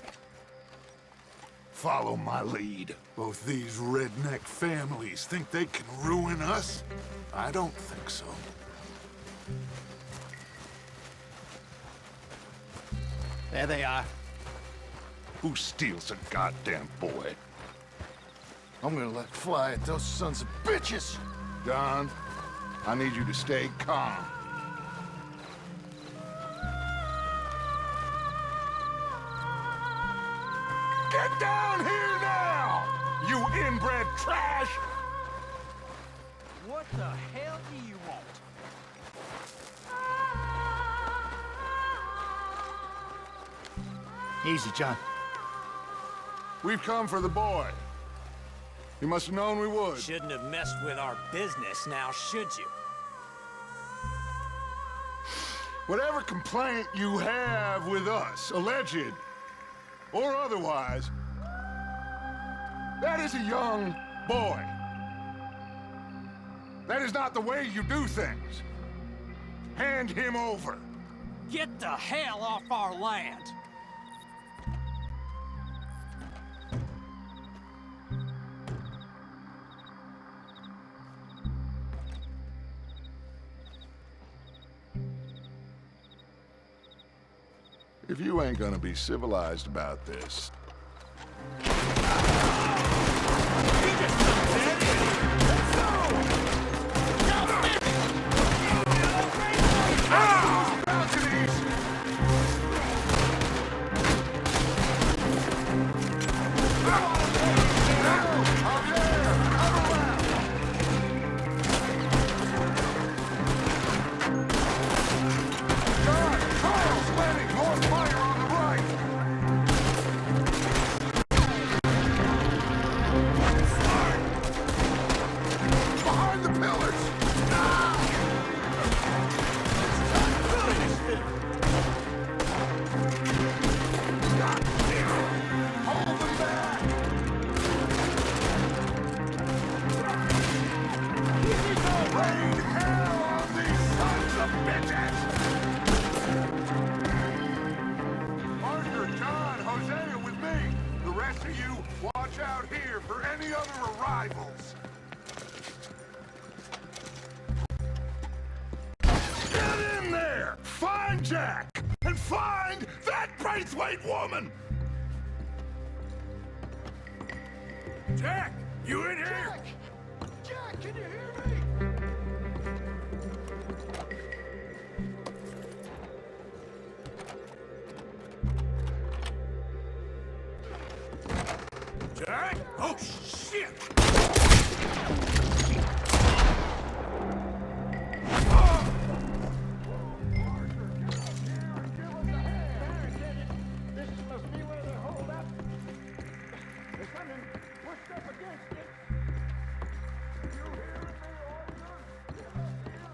Speaker 3: Follow my lead. Both these redneck families think they can ruin us? I don't think so.
Speaker 17: There they are.
Speaker 3: Who steals a goddamn boy?
Speaker 1: I'm gonna let fly at those sons of bitches.
Speaker 3: Don, I need you to stay calm. Get down here now, you inbred trash!
Speaker 16: What the hell do you want?
Speaker 17: Easy, John.
Speaker 3: We've come for the boy. You must have known we would.
Speaker 18: Shouldn't have messed with our business now, should you?
Speaker 3: Whatever complaint you have with us, alleged or otherwise, that is a young boy. That is not the way you do things. Hand him over.
Speaker 16: Get the hell off our land!
Speaker 1: If you ain't gonna be civilized about this... Arthur, John, Hosea with me. The rest of you, watch out here for any other arrivals. Get in there! Find Jack! And find that Braithwaite woman! Jack! You in here? Jack, can you hear me? Jack? Oh, shit!
Speaker 8: This must be where they're holed up. There's something pushed up against it. You hearing me, Arthur? Get up here.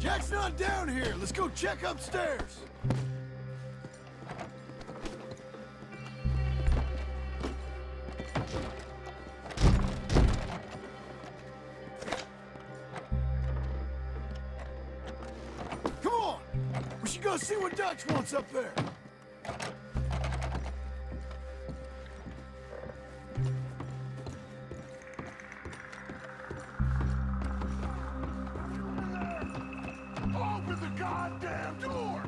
Speaker 19: Jack's not down here. Let's go check upstairs. Come on. We should go see what Dutch wants up there.
Speaker 1: Open the goddamn door!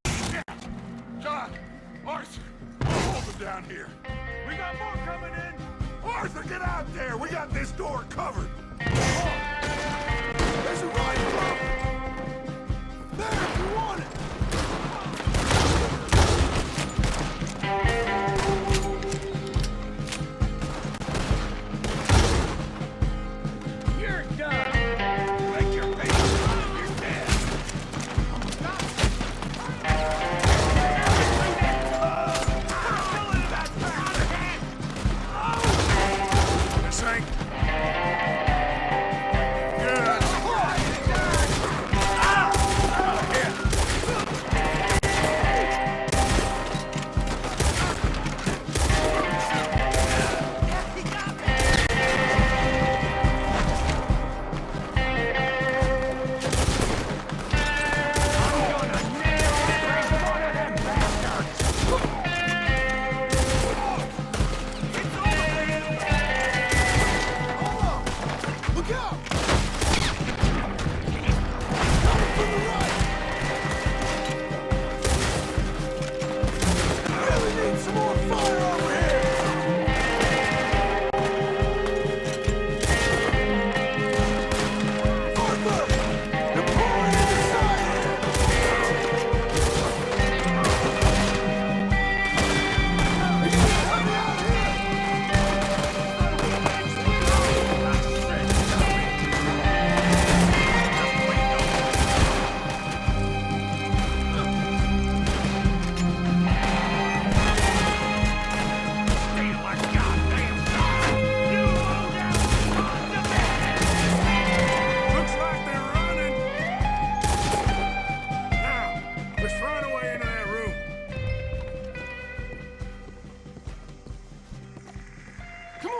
Speaker 1: Shit! John! Arthur! Hold them down here! We got more coming in! Arthur, get out there! We got this door covered!
Speaker 19: There's a rifle! There, if you want it!
Speaker 8: You're done. Break your face. You're dead.
Speaker 1: This ain't... Good.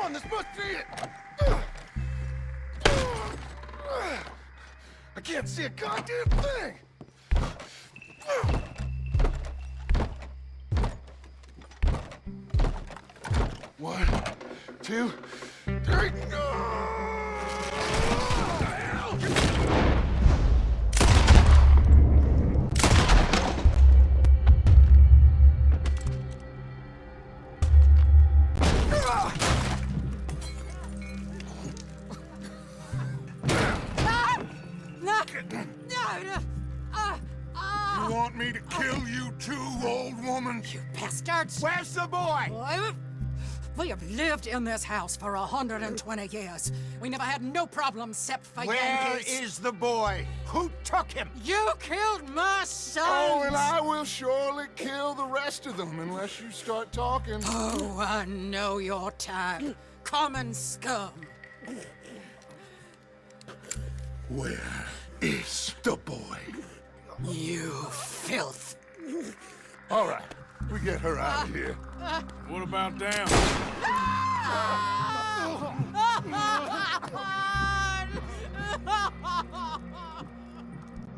Speaker 19: on, this must be it! I can't see a goddamn thing!
Speaker 1: One, two, three. You want me to kill you too, old woman?
Speaker 20: You bastards!
Speaker 17: Where's the boy?
Speaker 20: We have lived in this house for 120 years. We never had no problems except for
Speaker 17: Where
Speaker 20: Yankees.
Speaker 17: is the boy? Who took him?
Speaker 20: You killed my son!
Speaker 1: Oh, and I will surely kill the rest of them unless you start talking.
Speaker 20: Oh, I know your type. Common scum.
Speaker 1: Where is the boy?
Speaker 20: You filth.
Speaker 1: All right, we get her out of here.
Speaker 8: What about them?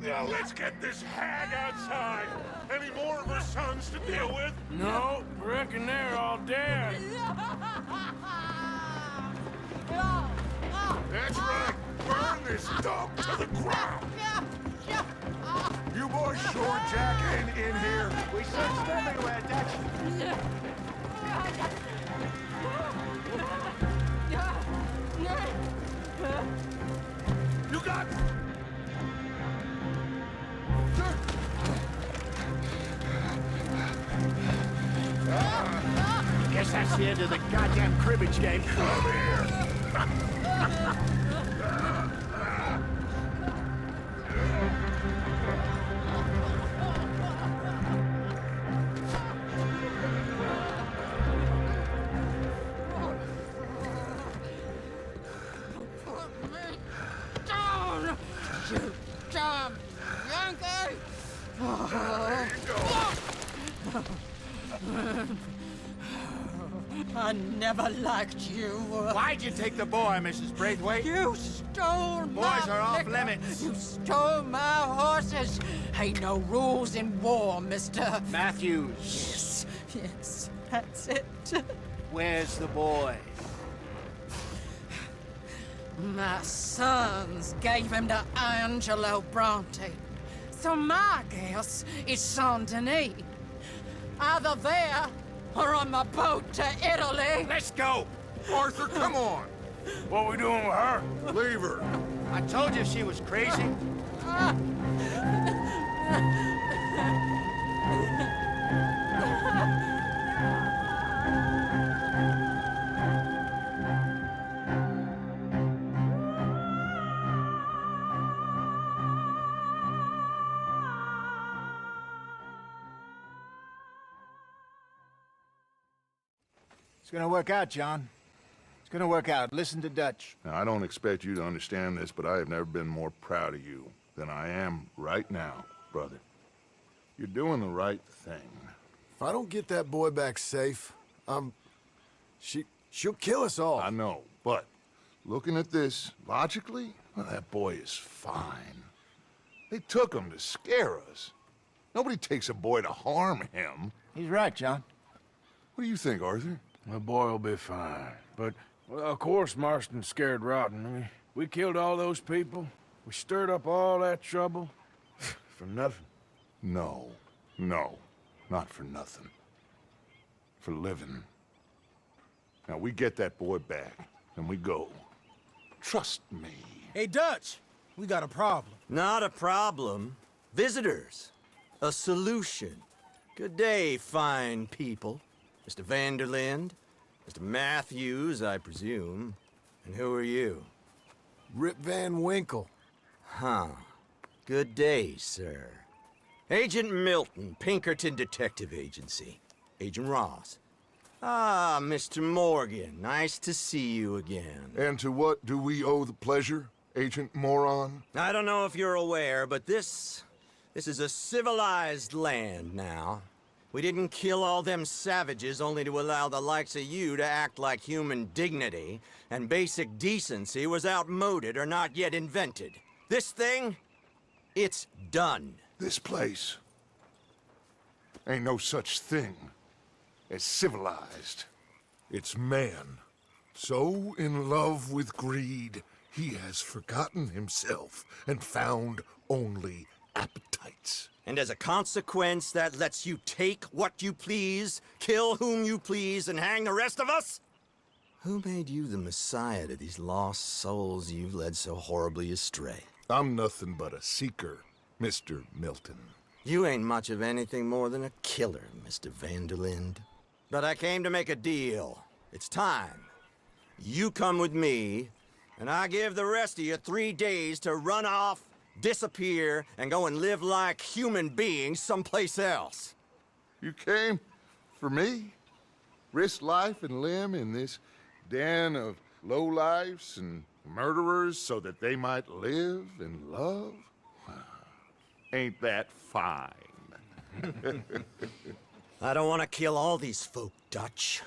Speaker 3: Now let's get this hag outside. Any more of her sons to deal with?
Speaker 8: No, reckon they're all dead.
Speaker 3: That's right. Burn this dump to the ground. You boys sure Jack ain't in here?
Speaker 17: We searched everywhere, Dutch.
Speaker 3: You got...
Speaker 17: Guess that's the end of the goddamn cribbage game.
Speaker 3: Come here.
Speaker 20: Down! You damn Yankee! I never liked you.
Speaker 17: Why'd you take the boy, Mrs. Braithwaite?
Speaker 20: You stole my
Speaker 17: Boys are off
Speaker 20: liquor.
Speaker 17: limits.
Speaker 20: You stole my horses. Ain't no rules in war, mister.
Speaker 17: Matthews.
Speaker 20: Yes, yes, that's it.
Speaker 17: Where's the boy?
Speaker 20: My sons gave him to Angelo Bronte. So my guess is Saint Denis. Either there or on the boat to Italy.
Speaker 17: Let's go!
Speaker 1: Arthur, come on.
Speaker 8: What we doing with her?
Speaker 1: Leave her.
Speaker 17: I told you she was crazy. It's gonna work out, John. It's gonna work out. Listen to Dutch.
Speaker 1: Now, I don't expect you to understand this, but I have never been more proud of you than I am right now, brother. You're doing the right thing.
Speaker 19: If I don't get that boy back safe, she'll kill us all.
Speaker 1: I know, but looking at this logically, well, that boy is fine. They took him to scare us. Nobody takes a boy to harm him.
Speaker 17: He's right, John.
Speaker 1: What do you think, Arthur?
Speaker 8: The boy will be fine. But, well, of course, Marston's scared rotten. I mean, we killed all those people. We stirred up all that trouble. For nothing.
Speaker 1: No, not for nothing. For living. Now, we get that boy back, and we go. Trust me.
Speaker 21: Hey, Dutch, we got a problem.
Speaker 22: Not a problem. Visitors. A solution. Good day, fine people. Mr. Vanderlind, Mr. Matthews, I presume. And who are you?
Speaker 19: Rip Van Winkle.
Speaker 22: Huh. Good day, sir. Agent Milton, Pinkerton Detective Agency. Agent Ross. Ah, Mr. Morgan, nice to see you again.
Speaker 1: And to what do we owe the pleasure, Agent Moron?
Speaker 22: I don't know if you're aware, but this is a civilized land now. We didn't kill all them savages only to allow the likes of you to act like human dignity and basic decency was outmoded or not yet invented. This thing, it's done.
Speaker 3: This place ain't no such thing as civilized. It's man, so in love with greed, he has forgotten himself and found only appetites.
Speaker 22: And as a consequence, that lets you take what you please, kill whom you please, and hang the rest of us? Who made you the messiah to these lost souls you've led so horribly astray?
Speaker 3: I'm nothing but a seeker, Mr. Milton.
Speaker 22: You ain't much of anything more than a killer, Mr. Van der Linde. But I came to make a deal. It's time. You come with me, and I give the rest of you 3 days to run off, disappear, and go and live like human beings someplace else.
Speaker 3: You came for me? Risk life and limb in this den of lowlifes and murderers so that they might live and love? Ain't that fine?
Speaker 22: I don't want to kill all these folk, Dutch.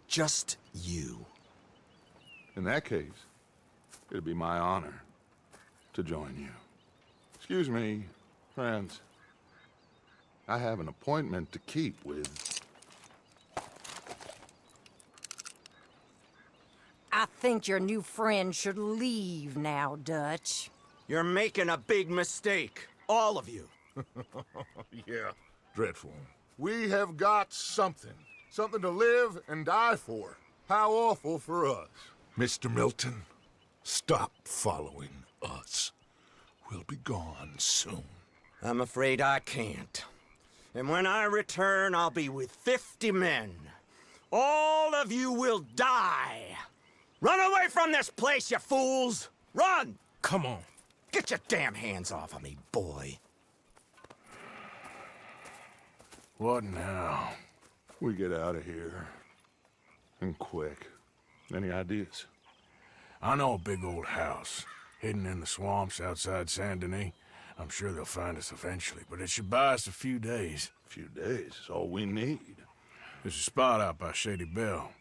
Speaker 22: Just you.
Speaker 3: In that case, it'd be my honor to join you. Excuse me, friends. I have an appointment to keep with...
Speaker 4: I think your new friend should leave now, Dutch.
Speaker 22: You're making a big mistake. All of you.
Speaker 3: Yeah, dreadful. We have got something. Something to live and die for. How awful for us. Mr. Milton, stop following us. We'll be gone soon.
Speaker 22: I'm afraid I can't. And when I return, I'll be with 50 men. All of you will die. Run away from this place, you fools! Run!
Speaker 16: Come on.
Speaker 22: Get your damn hands off of me, boy.
Speaker 1: What now?
Speaker 3: We get out of here. And quick. Any ideas?
Speaker 1: I know a big old house, hidden in the swamps outside Saint Denis. I'm sure they'll find us eventually, but it should buy us a few days.
Speaker 3: A few days is all we need.
Speaker 1: There's a spot out by Shady Belle.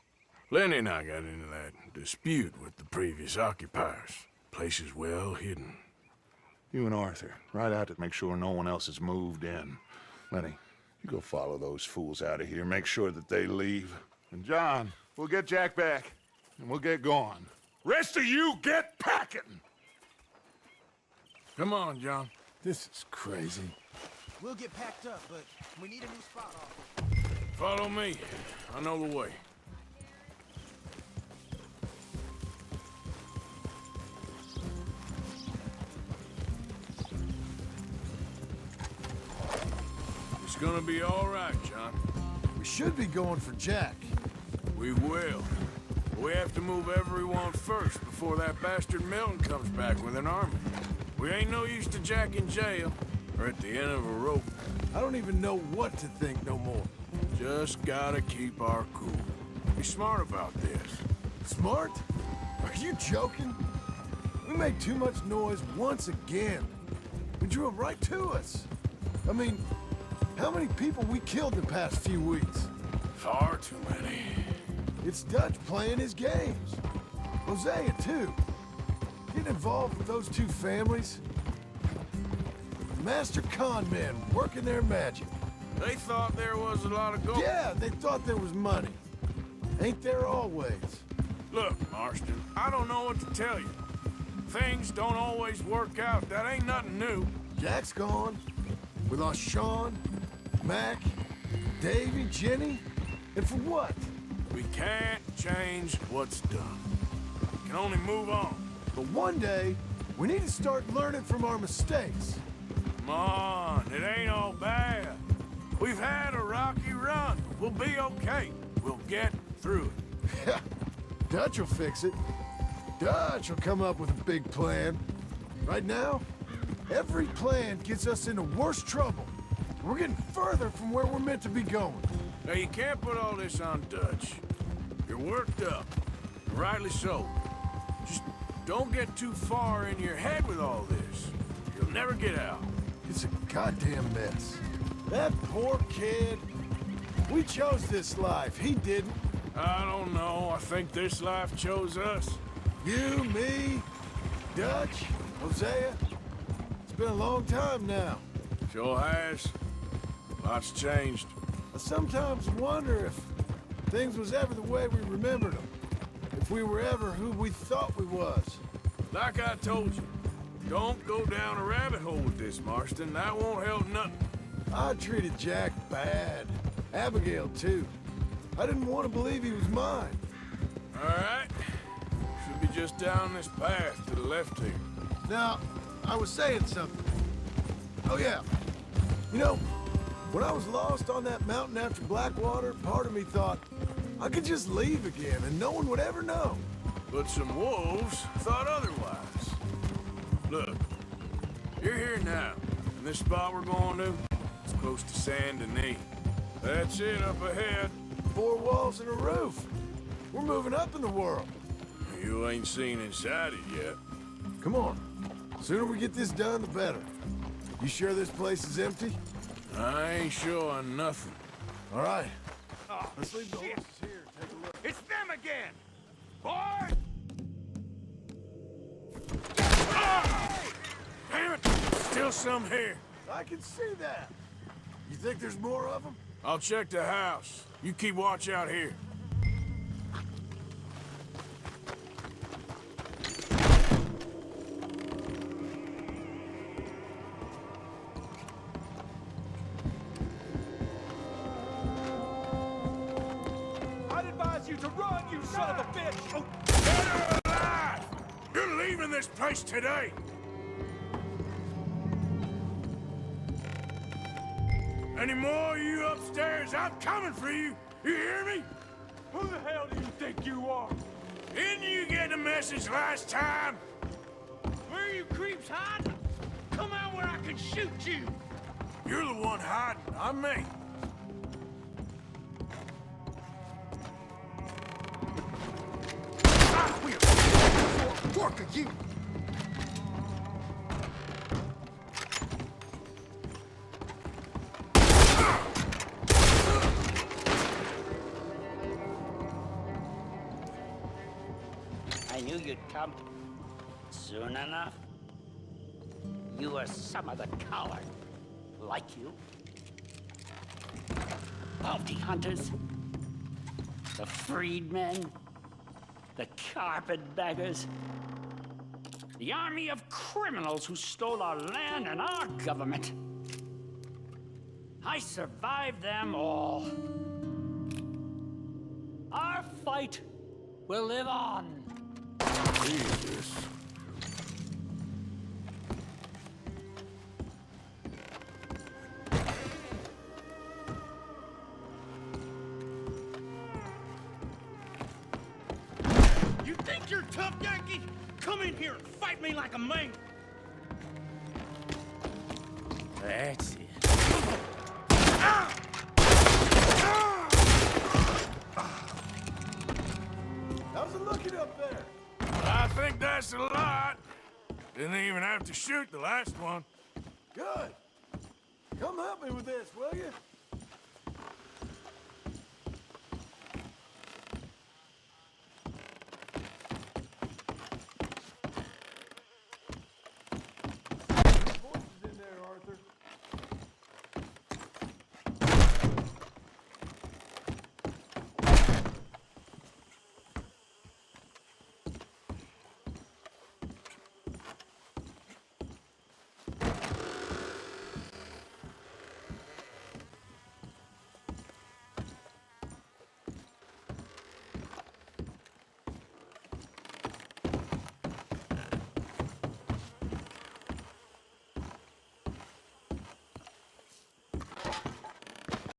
Speaker 1: Lenny and I got into that dispute with the previous occupiers. Place is well hidden.
Speaker 3: You and Arthur, ride out to make sure no one else has moved in. Lenny, you go follow those fools out of here. Make sure that they leave. And John, we'll get Jack back, and we'll get going. Rest of you, get packing!
Speaker 1: Come on, John.
Speaker 19: This is crazy.
Speaker 18: We'll get packed up, but we need a new spot off.
Speaker 1: Follow me. I know the way. It's gonna be all right, John.
Speaker 19: We should be going for Jack.
Speaker 1: We will. We have to move everyone first before that bastard Milton comes back with an army. We ain't no use to Jack in jail or at the end of a rope.
Speaker 19: I don't even know what to think no more.
Speaker 1: Just gotta keep our cool. Be smart about this.
Speaker 19: Smart? Are you joking? We made too much noise once again. We drew them right to us. I mean, how many people we killed the past few weeks?
Speaker 1: Far too many.
Speaker 19: It's Dutch playing his games. Hosea, too. Getting involved with those two families. Master con men working their magic.
Speaker 1: They thought there was a lot of gold.
Speaker 19: Yeah, they thought there was money. Ain't there always?
Speaker 1: Look, Marston, I don't know what to tell you. Things don't always work out. That ain't nothing new.
Speaker 19: Jack's gone. We lost Sean, Mac, Davy, Jenny. And for what?
Speaker 1: We can't change what's done. We can only move on.
Speaker 19: But one day, we need to start learning from our mistakes.
Speaker 1: Come on, it ain't all bad. We've had a rocky run. We'll be okay. We'll get through it.
Speaker 19: Yeah, Dutch will fix it. Dutch will come up with a big plan. Right now, every plan gets us into worse trouble. We're getting further from where we're meant to be going.
Speaker 1: Now, you can't put all this on Dutch. You're worked up, rightly so. Just don't get too far in your head with all this. You'll never get out.
Speaker 19: It's a goddamn mess. That poor kid, We chose this life. He didn't.
Speaker 1: I don't know. I think this life chose us.
Speaker 19: You, me, Dutch, Hosea. It's been a long time now.
Speaker 1: Sure has. Lots changed.
Speaker 19: I sometimes wonder if things was ever the way we remembered them. If we were ever who we thought we was.
Speaker 1: Like I told you, don't go down a rabbit hole with this, Marston. That won't help nothing.
Speaker 19: I treated Jack bad. Abigail, too. I didn't want to believe he was mine.
Speaker 1: All right. Should be just down this path to the left here.
Speaker 19: Now, I was saying something. Oh, yeah. You know, when I was lost on that mountain after Blackwater, part of me thought I could just leave again and no one would ever know.
Speaker 1: But some wolves thought otherwise. Look, you're here now, and this spot we're going to, it's close to Saint Denis. That's it up ahead.
Speaker 19: 4 walls and a roof. We're moving up in the world.
Speaker 1: You ain't seen inside it yet.
Speaker 19: Come on. Sooner we get this done, the better. You sure this place is empty?
Speaker 1: I ain't sure on nothing.
Speaker 19: All right.
Speaker 3: Oh,
Speaker 19: Let's leave the
Speaker 3: shit.
Speaker 19: horses here and take a look.
Speaker 3: It's them again! Boy!
Speaker 1: Damn it! Still some here.
Speaker 19: I can see that. You think there's more of them?
Speaker 1: I'll check the house. You keep watch out here.
Speaker 3: I'd advise you to run, you son of a bitch! Oh.
Speaker 1: Dead or alive! You're leaving this place today! Any more of you upstairs, I'm coming for you! You hear me?
Speaker 3: Who the hell do you think you are?
Speaker 1: Didn't you get the message last time?
Speaker 16: Where are you creeps hiding? Come out where I can shoot you!
Speaker 1: You're the one hiding, not me.
Speaker 3: Work of you!
Speaker 6: I knew you'd come. Soon enough. You are some of the coward. Like you. Bounty hunters. The freedmen. The carpetbaggers. The army of criminals who stole our land and our government. I survived them all. Our fight will live on.
Speaker 1: Jesus.
Speaker 16: You think you're tough, Yankee? Come in here and fight me like a man.
Speaker 2: That's it.
Speaker 19: How's it looking up there?
Speaker 1: I think that's a lot. Didn't even have to shoot the last one.
Speaker 19: Good. Come help me with this, will you?